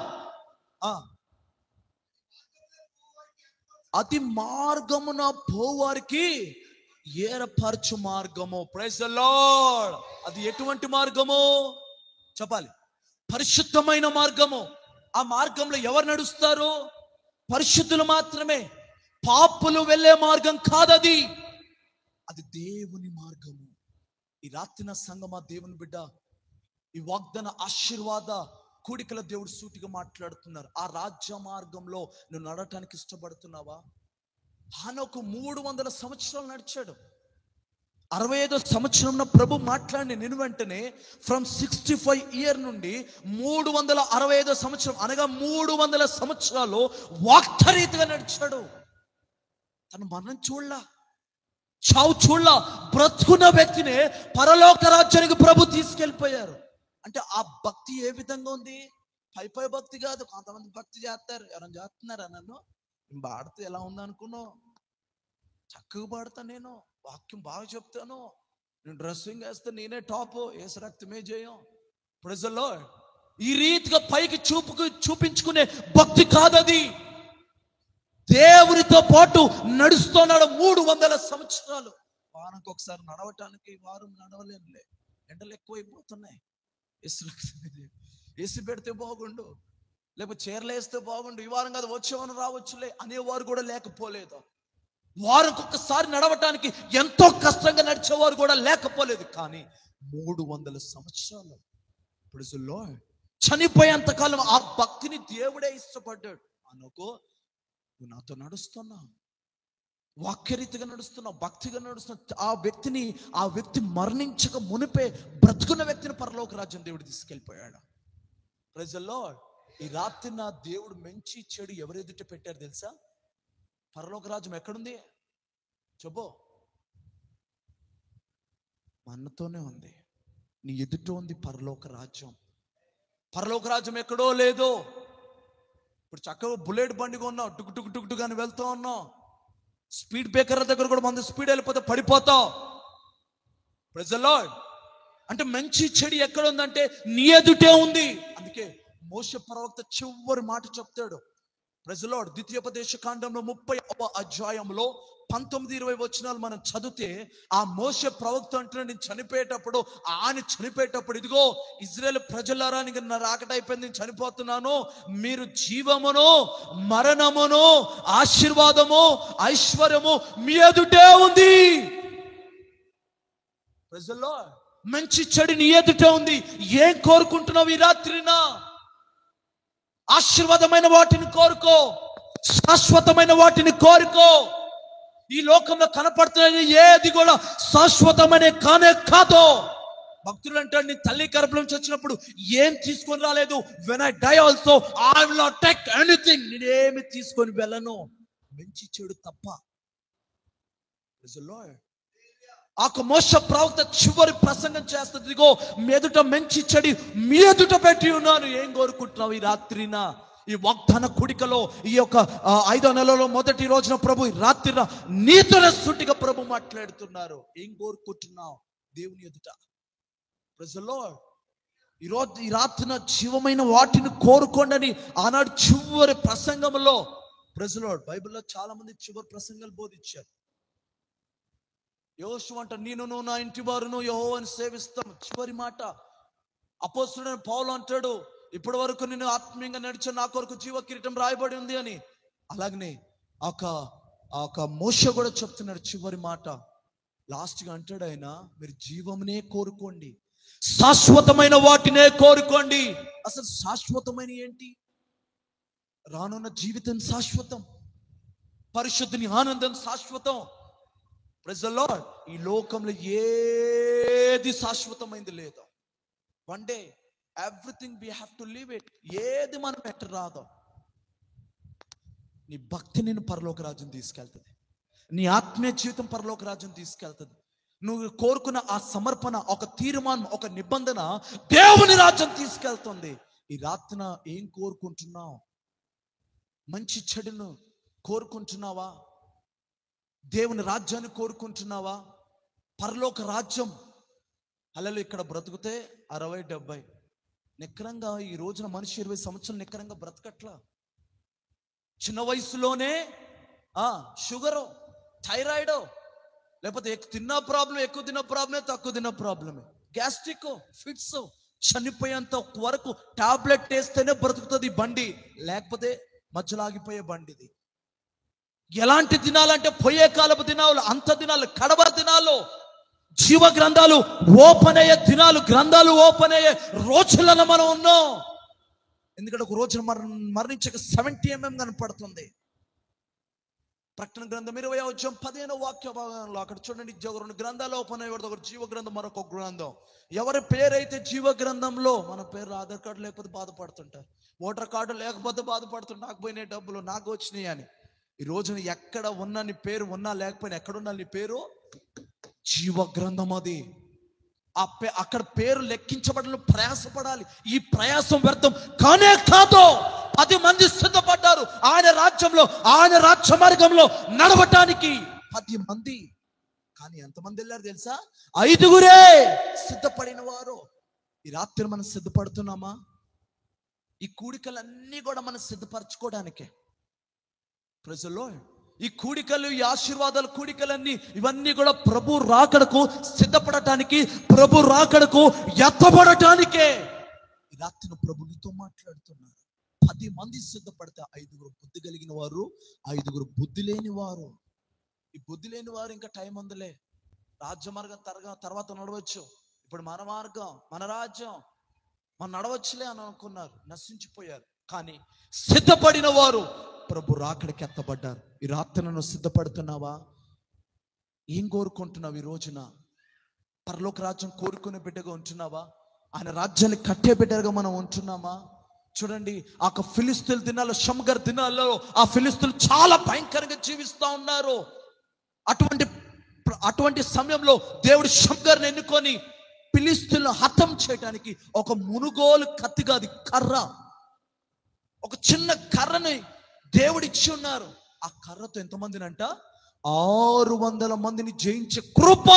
Speaker 1: అది మార్గమున పోవారికి ఏర్పరచు మార్గము. Praise the lord. అది ఎటువంటి మార్గము చెప్పాలి? పరిశుద్ధమైన మార్గము. ఆ మార్గంలో ఎవరు నడుస్తారు? పరిశుద్ధులు మాత్రమే. పాపులు వెళ్ళే మార్గం కాదది, అది దేవుని మార్గము. ఈ రాత్రిన సంగమా, దేవుని బిడ్డ, ఈ వాగ్దాన ఆశీర్వాద కూడికల దేవుడు సూటిగా మాట్లాడుతున్నారు. ఆ రాజ్య మార్గంలో నువ్వు నడటానికి ఇష్టపడుతున్నావా? హానోకు 300 సంవత్సరాలు నడిచాడు. 65వ సంవత్సరంలో ప్రభు మాట్లాడి నేను వెంటనే ఫ్రమ్ 65 ఇయర్ నుండి 365వ సంవత్సరం అనగా 300 సంవత్సరాలు వాక్యరీతిగా నడిచాడు. తను మరణం చూడలా, చావు చూడలా, బ్రతుకున్న వ్యక్తినే పరలోక రాజ్యానికి ప్రభు తీసుకెళ్ళిపోయారు. అంటే ఆ భక్తి ఏ విధంగా ఉంది? పై భక్తి కాదు. కొంతమంది భక్తి చేస్తారు. ఎవరైనా చేస్తున్నారా? నన్ను పాడితే ఎలా ఉందనుకున్నావు? చక్కగా పాడతా, నేను వాక్యం బాగా చెప్తాను, నేను డ్రెస్సింగ్ వేస్తే నేనే టాప్, ఏసు రక్తమే జయం. Praise the lord. ఈ రీతిగా పైకి చూపించుకునే భక్తి కాదది. దేవునితో పాటు నడుస్తున్నాడు 300 సంవత్సరాలు. వారానికి ఒకసారి నడవటానికి వారం నడవలేనులే, ఎండలు ఎక్కువైపోతున్నాయి, ఏసీ పెడితే బాగుండు, లేకపోతే చీరలు వేస్తే బాగుండు, ఈ వారం కాదు వచ్చే వారం రావచ్చులే అనేవారు కూడా లేకపోలేదు. వారికి ఒక్కసారి నడవటానికి ఎంతో కష్టంగా నడిచేవారు కూడా లేకపోలేదు. కానీ 300 సంవత్సరాలు ప్రైజ్ ది లార్డ్ చనిపోయేంతకాలం ఆ భక్తిని దేవుడే ఇష్టపడ్డాడు. అనుకో, నువ్వు నాతో నడుస్తున్నావు, వాక్యరీతిగా నడుస్తున్నావు, భక్తిగా నడుస్తున్నావు. ఆ వ్యక్తి మరణించక మునిపే బ్రతుకున్న వ్యక్తిని పరలోక రాజ్యం దేవుడు తీసుకెళ్ళిపోయాడు. Praise the lord. ఈ రాత్రి నా దేవుడు మంచి చెడు ఎవరు ఎదుట పెట్టారు తెలుసా? పరలోక రాజ్యం ఎక్కడుంది చెప్పు? మనతోనే ఉంది, నీ ఎదుట ఉంది పరలోక రాజ్యం. పరలోక రాజ్యం ఎక్కడో లేదో. ఇప్పుడు చక్కగా బుల్లెట్ బండిగా ఉన్నావు, టుక్ టుక్ టుక్ టుక్ అని వెళ్తూ ఉన్నావు, స్పీడ్ బ్రేకర్ దగ్గర కూడా మంది స్పీడ్ వెళ్ళిపోతే పడిపోతావు. Praise the lord. అంటే మంచి చెడు ఎక్కడ ఉందంటే నీ ఎదుటే ఉంది. అందుకే మోషే ప్రవక్త చివరి మాట చెప్తాడు. Praise the lord. ద్వితీయోపదేశ కాండంలో 30వ అధ్యాయంలో 19-20 వచనాలు మనం చదివితే ఆ మోషే ప్రవక్త అంటున్నాడు, నేను చనిపోయేటప్పుడు, ఇదిగో ఇజ్రాయేల్ ప్రజలారా, నా రాకట అయిపోయింది, నేను చనిపోతున్నాను, మీరు జీవమును మరణమును ఆశీర్వాదము ఐశ్వర్యము మీ ఎదుటే ఉంది. Praise the lord. మంచి చెడు నీ ఎదుటే ఉంది. ఏం కోరుకుంటున్నావు ఈ రాత్రినా? ఆశీర్వాదమైన వాటిని కోరుకో, శాశ్వతమైన వాటిని కోరుకో. ఈ లోకంలో కనపడుతున్న ఏది కూడా శాశ్వతమైన కానే కాదు. భక్తులు అంటాడు, నీ తల్లి గర్భం నుంచి వచ్చినప్పుడు ఏం తీసుకొని రాలేదు. When I die also I will not take anything. నేనేమి తీసుకొని వెళ్ళను, మంచి చెడు తప్ప. Praise the lord. ఆ మోషే ప్రవక్త చివరి ప్రసంగం చేస్తుంది, ఇదిగో మీ ఎదుట మంచి చెడు మీ ఎదుట పెట్టి ఉన్నాను. ఏం కోరుకుంటున్నావు ఈ రాత్రిన? ఈ వాగ్దాన కూడికలో ఈ యొక్క 5వ నెలలో మొదటి రోజున ప్రభు ఈ రాత్రిన నీతోనే సూటిగా ప్రభు మాట్లాడుతున్నారు. ఏం కోరుకుంటున్నావు దేవుని ఎదుట? Praise the lord. ఈ రాత్రిన జీవమైన వాటిని కోరుకోండి అని ఆనాడు చివరి ప్రసంగంలో ప్రైజ్ ది లార్డ్. బైబిల్లో చాలా మంది చివరి ప్రసంగాలు బోధించారు. యోషువ అంట, నేను నా ఇంటి వారును యెహోవాను సేవిస్తాం. చివరి మాట. అపోస్తలుడైన పౌలు అంటాడు, ఇప్పటి వరకు నేను ఆత్మీయంగా నడిచే నా కొరకు జీవ కిరీటం రాయబడి ఉంది అని. అలాగనే ఆ మోషే కూడా చెప్తున్నాడు చివరి మాట. లాస్ట్ గా అంటాడు ఆయన, మీరు జీవమునే కోరుకోండి, శాశ్వతమైన వాటినే కోరుకోండి. అసలు శాశ్వతమైన ఏంటి? రానున్న జీవితం శాశ్వతం, పరిశుద్ధిని ఆనందం శాశ్వతం. Praise the lord. ఈ లోకంలో ఏది శాశ్వతమైంది లేదు. One day everything we have to leave it. ఏది మనం ఎట్ట రాదో. నీ భక్తి నేను పరలోక రాజ్యం తీసుకెళ్తుంది, నీ ఆత్మీయ జీవితం పరలోక రాజ్యం తీసుకెళ్తుంది. నువ్వు కోరుకున్న ఆ సమర్పణ, ఒక తీర్మానం, ఒక నిబంధన దేవుని రాజ్యం తీసుకెళ్తుంది. ఈ రాత్రిన ఏం కోరుకుంటున్నావు? మంచి చెడును కోరుకుంటున్నావా?
Speaker 2: దేవుని రాజ్యాన్ని కోరుకుంటున్నావా? పరలోక రాజ్యం అలలు ఇక్కడ బ్రతుకుతే 60-70 నిక్కరంగా. ఈ రోజున మనిషి 20 సంవత్సరాలు నిక్కరంగా బ్రతకట్లా. చిన్న వయసులోనే షుగరు, థైరాయిడ్, లేకపోతే తిన్న ప్రాబ్లం, ఎక్కువ తిన్న ప్రాబ్లమే, తక్కువ తిన్న ప్రాబ్లమే, గ్యాస్ట్రిక్, ఫిట్స్, చనిపోయేంత వరకు టాబ్లెట్ వేస్తేనే బ్రతుకుతుంది బండి, లేకపోతే మధ్యలో ఆగిపోయే బండిది. ఎలాంటి దినాలంటే పోయే కాలపు దినాలు, అంత దినాలు, కడవ దినాలు, జీవ గ్రంథాలు ఓపెన్ అయ్యే దినాలు, గ్రంథాలు ఓపెన్ అయ్యే రోజులను మనం ఉన్నాం. ఎందుకంటే ఒక రోజున మరణించక 70 mm కనపడుతుంది. ప్రకటన గ్రంథం 20:15 వాక్య భాగంలో అక్కడ చూడండి, 2 గ్రంథాలు ఓపెన్ అయ్యేది. ఒకటి జీవ గ్రంథం, మరొక గ్రంథం. ఎవరి పేరైతే జీవ గ్రంథంలో, మన పేరు ఆధార్ కార్డు లేకపోతే బాధపడుతుంటారు, ఓటర్ కార్డు లేకపోతే బాధపడుతుంటారు, నాకు పోయినాయి డబ్బులు, నాకు వచ్చినాయి అని. ఈ రోజున ఎక్కడ ఉన్నా నీ పేరు, ఉన్నా లేకపోయినా ఎక్కడున్నా నీ పేరు జీవ గ్రంథం. అది అక్కడ పేరు లెక్కించబడాలని ప్రయాసపడాలి. ఈ ప్రయాసం వ్యర్థం కానే కాదు. 10 మంది సిద్ధపడ్డారు ఆయన రాజ్యంలో, ఆయన రాజ్య మార్గంలో నడవటానికి 10 మంది. కానీ ఎంతమంది వెళ్ళారు తెలుసా? 5 సిద్ధపడిన వారు. ఈ రాత్రి మనం సిద్ధపడుతున్నామా? ఈ కూడికలన్నీ కూడా మనం సిద్ధపరచుకోవడానికే. Praise the lord. ఈ కూడికలు, ఈ ఆశీర్వాదాలు, కూడికలన్నీ ఇవన్నీ కూడా ప్రభు రాకడకు సిద్ధపడటానికి, ప్రభు రాకడకు ఎత్తబడటానికే. ఈ రాత్రి ప్రభు నీతో మాట్లాడుతున్నారు. 10 మంది సిద్ధపడితే 5 బుద్ధి కలిగిన వారు, 5 బుద్ధి లేని వారు. ఈ బుద్ధి లేని వారు ఇంకా టైం ఉందిలే, రాజ్య మార్గం తర్వాత నడవచ్చు, ఇప్పుడు మన మార్గం, మన రాజ్యం, మనం నడవచ్చులే అని అనుకున్నారు, నశించిపోయారు. కానీ సిద్ధపడిన వారు ప్రభు రాకడికి ఎత్తబడ్డారు. ఈ రాత్రి నువ్వు సిద్ధపడుతున్నావా? ఏం కోరుకుంటున్నావు ఈ రోజున? పరలోక రాజ్యం కోరుకునే బిడ్డగా ఉంటున్నావా? ఆయన రాజ్యాన్ని కట్టే బిడ్డగా మనం ఉంటున్నామా? చూడండి, ఆ ఫిలిస్తీన్ల దినాల్లో, షమ్గర్ దినాల్లో ఆ ఫిలిస్తీన్లు చాలా భయంకరంగా జీవిస్తూ ఉన్నారు. అటువంటి సమయంలో దేవుడు షమ్గర్ని ఎన్నుకొని ఫిలిస్తీన్లను హతం చేయడానికి ఒక మునుగోలు కత్తిగా, అది కర్ర, ఒక చిన్న కర్రని దేవుడు ఇచ్చి ఉన్నారు. ఆ కర్రతో ఎంతమందిని అంట 600 మందిని జయించే కృప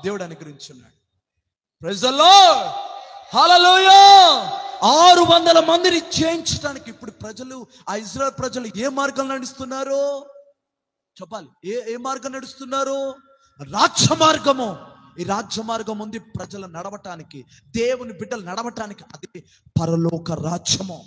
Speaker 2: దేవుడు అనుగ్రహించున్నాడు. ప్రైజ్ ది లార్డ్, హల్లెలూయా. 600 మందిని జయించడానికి ఇప్పుడు ప్రజలు, ఆ ఇజ్రాయెల్ ప్రజలు ఏ మార్గం నడుస్తున్నారు చెప్పాలి? ఏ మార్గం నడుస్తున్నారు? రాజ్య మార్గము. ఈ రాజ్య మార్గం ఉంది ప్రజలు నడవటానికి, దేవుని బిడ్డలు నడవటానికి. అది పరలోక రాజ్యము.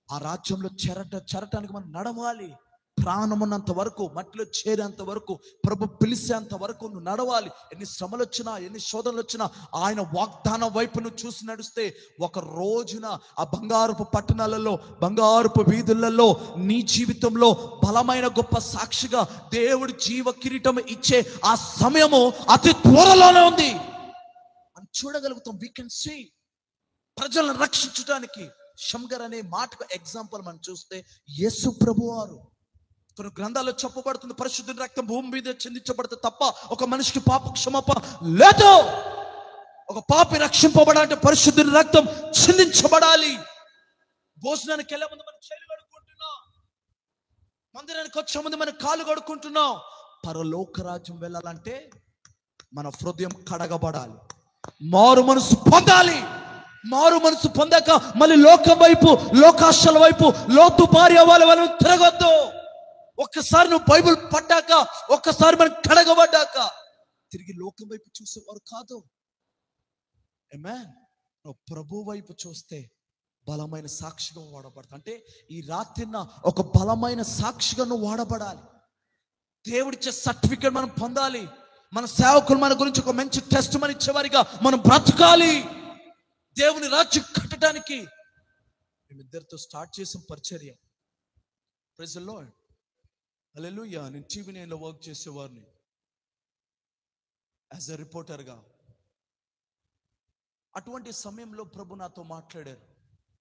Speaker 2: ఆ రాజ్యంలో చేరటానికి మనం నడవాలి. ప్రాణం ఉన్నంత వరకు, మట్టిలో చేరేంత వరకు, ప్రభు పిలిచేంత వరకు నువ్వు నడవాలి. ఎన్ని శ్రమలు వచ్చినా, ఎన్ని శోధనలు వచ్చినా ఆయన వాగ్దానం వైపు నువ్వు చూసి నడిస్తే ఒక రోజున ఆ బంగారపు పట్టణాలలో, బంగారపు వీధులలో నీ జీవితంలో బలమైన గొప్ప సాక్షిగా దేవుడి జీవ కిరీటం ఇచ్చే ఆ సమయము అతి త్వరలోనే ఉంది. మనం చూడగలుగుతాం. We can see. ప్రజలను రక్షించడానికి షమ్గర్ అనే మాటకు ఎగ్జాంపుల్ మనం చూస్తే యేసు ప్రభు వారు. కొన్ని గ్రంథాల్లో చెప్పబడుతుంది, పరిశుద్ధుని రక్తం భూమి మీద చిందించబడితే తప్ప ఒక మనిషికి పాప క్షమాపణ లేదు. ఒక పాపి రక్షింపబడాలంటే పరిశుద్ధుని రక్తం చిందించబడాలి. భోజనానికి వెళ్ళే ముందు మనం చేతులు కడుక్కుంటున్నాం, మందిరానికి వచ్చే ముందు మనం కాళ్ళు కడుక్కుంటున్నాం. పరలోక రాజ్యం వెళ్ళాలంటే మన హృదయం కడగబడాలి, మారు మనసు పొందాలి. మారు మనసు పొందాక మళ్ళీ లోకం వైపు, లోకాశల వైపు, లోతు భార్య వాళ్ళ తిరగొద్దు. ఒక్కసారి నువ్వు బైబిల్ పడ్డాక, ఒక్కసారి మనం కడగబడ్డాక తిరిగి లోకం వైపు చూసేవారు కాదు. ఆమేన్. నువ్వు ప్రభు వైపు చూస్తే బలమైన సాక్షిగా వాడబడతా. అంటే ఈ రాత్రిన ఒక బలమైన సాక్షిగా నువ్వు వాడబడాలి. దేవుడిచ్చే సర్టిఫికేట్ మనం పొందాలి. మన సేవకులు మన గురించి ఒక మంచి టెస్ట్ మన ఇచ్చేవారిగా మనం బ్రతకాలి. దేవుని రాజ్యం కట్టడానికి మేమిద్దరితో స్టార్ట్ చేసిన పరిచర్య. ప్రైజ్ ది లార్డ్, హల్లెలూయా. నేను టీవీ నైన్లో వర్క్ చేసేవారిని యాజ్ ఎ రిపోర్టర్గా. అటువంటి సమయంలో ప్రభు నాతో మాట్లాడారు.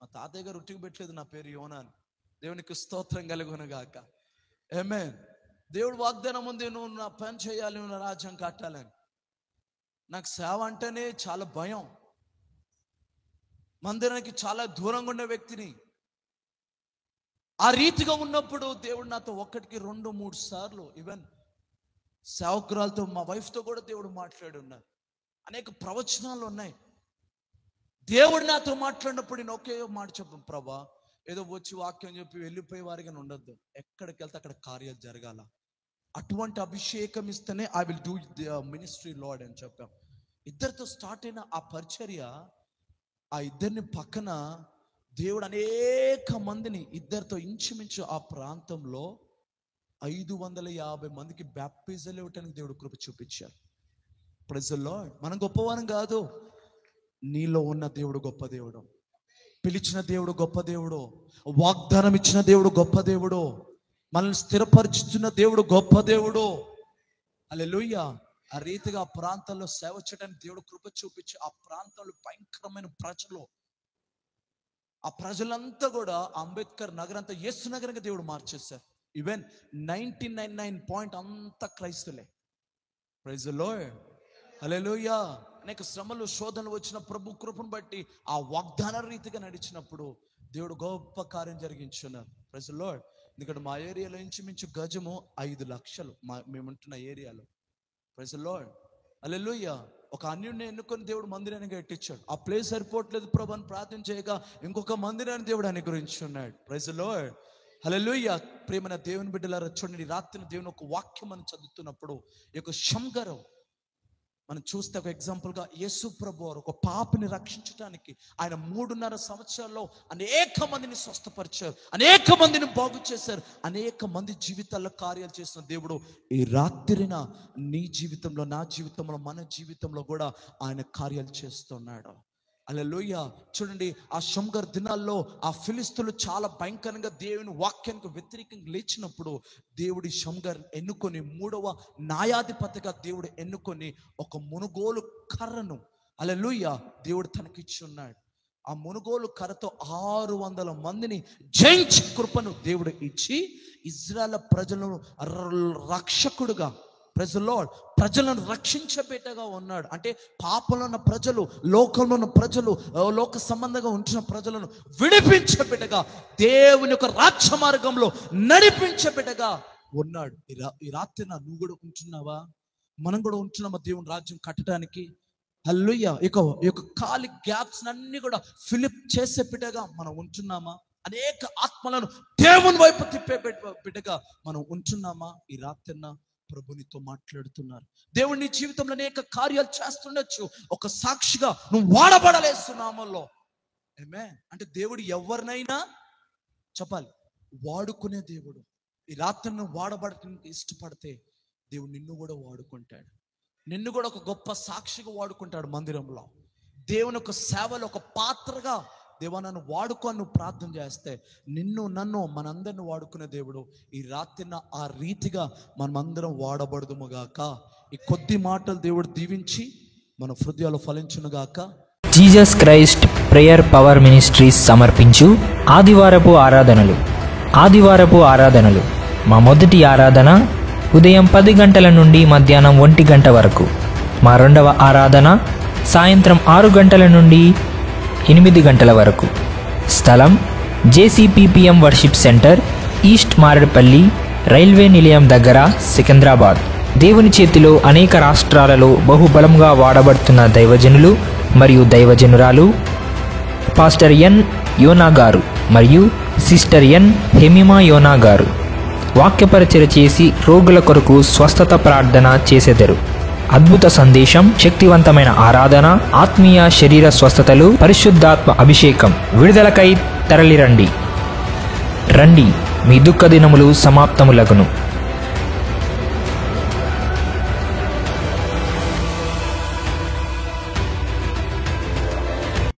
Speaker 2: మా తాతయ్య గారు ఉట్టికి పెట్టలేదు నా పేరు యోనాని. దేవునికి స్తోత్రం కలుగునుగాక. ఆమేన్. దేవుడు వాగ్దానం ఉంది, నువ్వు నా పని చేయాలి, నువ్వు నా రాజ్యం కట్టాలని. నాకు సేవ అంటేనే చాలా భయం. మందిరానికి చాలా దూరంగా ఉన్న వ్యక్తిని. ఆ రీతిగా ఉన్నప్పుడు దేవుడు నాతో 1, 2, 3 సార్లు ఈవెన్ సేవకురాలతో, మా వైఫ్తో కూడా దేవుడు మాట్లాడి ఉన్నారు. అనేక ప్రవచనాలు ఉన్నాయి. దేవుడు నాతో మాట్లాడినప్పుడు నేను ఒకే మాట చెప్పాను, ప్రభా ఏదో వచ్చి వాక్యం చెప్పి వెళ్ళిపోయే వారిగా ఉండొద్దు, ఎక్కడికి వెళ్తే అక్కడ కార్యాలు జరగాల, అటువంటి అభిషేకం ఇస్తేనే I will do ministry lord అని చెప్పాం. ఇద్దరితో స్టార్ట్ అయిన ఆ పరిచర్య, ఆ ఇద్దరిని పక్కన దేవుడు అనేక మందిని ఇద్దరితో ఇంచుమించు ఆ ప్రాంతంలో 550 మందికి బ్యాప్టిజాలు ఇవ్వటానికి దేవుడు కృప చూపించారు. Praise the lord. మనం గొప్పవారం కాదు, నీలో ఉన్న దేవుడు గొప్ప దేవుడు, పిలిచిన దేవుడు గొప్ప దేవుడు, వాగ్దానం ఇచ్చిన దేవుడు గొప్ప దేవుడు, మనల్ని స్థిరపరుచుతున్న దేవుడు గొప్ప దేవుడు. హల్లెలూయా. ఆ రీతిగా ఆ ప్రాంతాల్లో సేవ చేయడానికి దేవుడు కృప చూపించి ఆ ప్రాంతంలో భయంకరమైన ప్రజలు, ఆ ప్రజలంతా కూడా అంబేద్కర్ నగర్ అంతా యేసు నగరంగా దేవుడు మార్చేశారు. ఈవెన్ 99.9% అంతా క్రైస్తులే. Praise the lord. హల్లెలూయా. అనేక శ్రమలు శోధనలు వచ్చిన ప్రభు కృపను బట్టి ఆ వాగ్దాన రీతిగా నడిచినప్పుడు దేవుడు గొప్ప కార్యం జరిగించున్నారు. Praise the lord. ఎందుకంటే మా ఏరియాలో ఇంచుమించు గజము 5 లక్షలు మేముంటున్న ఏరియాలో. Praise the lord. హల్లెలూయా. ఒక అన్యుడిని ఎన్నుకొని దేవుడు మందిరాన్ని కట్టించాడు. ఆ ప్లేస్ సరిపోవట్లేదు ప్రభు అని ప్రార్థన చేయగా ఇంకొక మందిరాన్ని దేవుడు అనుగ్రహించున్నాడు. Praise the lord. హల్లెలూయా. ప్రియమైన దేవుని బిడ్డలారా, చూడండి, రాత్రి దేవుని ఒక వాక్యం మనం చదువుతున్నప్పుడు ఈ యొక్క శంగరం మనం చూస్తే ఒక ఎగ్జాంపుల్గా యేసు ప్రభు వారు ఒక పాపిని రక్షించడానికి ఆయన 3.5 సంవత్సరాల్లో అనేక మందిని స్వస్థపరిచారు, అనేక మందిని బాగు చేశారు, అనేక మంది జీవితాల్లో కార్యాలు చేసిన దేవుడు ఈ రాత్రిన నీ జీవితంలో, నా జీవితంలో, మన జీవితంలో కూడా ఆయన కార్యాలు చేస్తున్నాడు. హల్లెలూయా. చూడండి, ఆ షంగర్ దినాల్లో ఆ ఫిలిస్తీన్లు చాలా భయంకరంగా దేవుని వాక్యానికి వ్యతిరేకంగా లేచినప్పుడు దేవుడి షంగర్ ఎన్నుకొని 3వ న్యాయాధిపతిగా దేవుడు ఎన్నుకొని ఒక మునుగోలు కర్రను, హల్లెలూయా, దేవుడు తనకిచ్చి ఉన్నాడు. ఆ మునుగోలు కర్రతో 600 మందిని జయించి కృపను దేవుడు ఇచ్చి ఇజ్రాయెల్ ప్రజలను రక్షకుడుగా, ప్రైజ్ ది లార్డ్, ప్రజలను రక్షించబెట్టగా ఉన్నాడు. అంటే పాపంలో ఉన్న ప్రజలు, లోకంలో ఉన్న ప్రజలు, లోక సంబంధంగా ఉంచిన ప్రజలను విడిపించబెట్టగా, దేవుని యొక్క రాజ్య మార్గంలో నడిపించబెట్టగా ఉన్నాడు. ఈ రాత్రి నువ్వు కూడా ఉంటున్నావా? మనం కూడా ఉంటున్నామా దేవుని రాజ్యం కట్టడానికి? హల్లెలూయా. ఈ యొక్క ఖాళీ గ్యాప్స్ అన్ని కూడా ఫిలిప్ చేసే బిడ్డగా మనం ఉంటున్నామా? అనేక ఆత్మలను దేవుని వైపు తిప్పే బిడ్డగా మనం ఉంటున్నామా? ఈ రాత్రిన ప్రభునితో మాట్లాడుతున్నారు. దేవుడు నీ జీవితంలో అనేక కార్యాలు చేస్తుండొచ్చు. ఒక సాక్షిగా నువ్వు వాడబడలేస్తున్నామల్లో. ఆమేన్. అంటే దేవుడు ఎవరినైనా చెప్పాలి వాడుకునే దేవుడు. ఈ రాత్రి నువ్వు వాడబడటానికి ఇష్టపడితే దేవుడు నిన్ను కూడా వాడుకుంటాడు. నిన్ను కూడా ఒక గొప్ప సాక్షిగా వాడుకుంటాడు. మందిరంలో దేవుని ఒక సేవలో ఒక పాత్రగా దేవా నన్ను వాడుకో నువ్వు ప్రార్థన చేస్తే నిన్ను, నన్ను, మనందరిని వాడుకునే దేవుడు ఈ రాత్రిన ఆ రీతిగా మనమందరం వాడబడుదుముగాక. ఈ కొద్ది మాటలు దేవుడు దీవించి మన హృదయాలు ఫలించునుగాక.
Speaker 3: Jesus Christ prayer power ministries సమర్పించు ఆదివారపు ఆరాధనలు. ఆదివారపు ఆరాధనలు. మా మొదటి ఆరాధన ఉదయం 10 గంటల నుండి మధ్యాహ్నం 1 గంట వరకు. మా రెండవ ఆరాధన సాయంత్రం 6 గంటల నుండి 8 గంటల వరకు. స్థలం JCPPM worship centre, east Maredpally, railway నిలయం దగ్గర, సికింద్రాబాద్. దేవుని చేతిలో అనేక రాష్ట్రాలలో బహుబలంగా వాడబడుతున్న దైవజనులు మరియు దైవజనురాలు పాస్టర్ ఎన్ యోనా గారు మరియు సిస్టర్ ఎన్ హెమిమా యోనా గారు వాక్యపరిచర్య చేసి రోగుల కొరకు స్వస్థత ప్రార్థన చేసెదరు. అద్భుత సందేశం, శక్తివంతమైన ఆరాధన, ఆత్మీయ శరీర స్వస్థతలు, పరిశుద్ధాత్మ అభిషేకం. విడుదలకై తరలిరండి. రండి, మీ దుఃఖ దినములు సమాప్తములగును.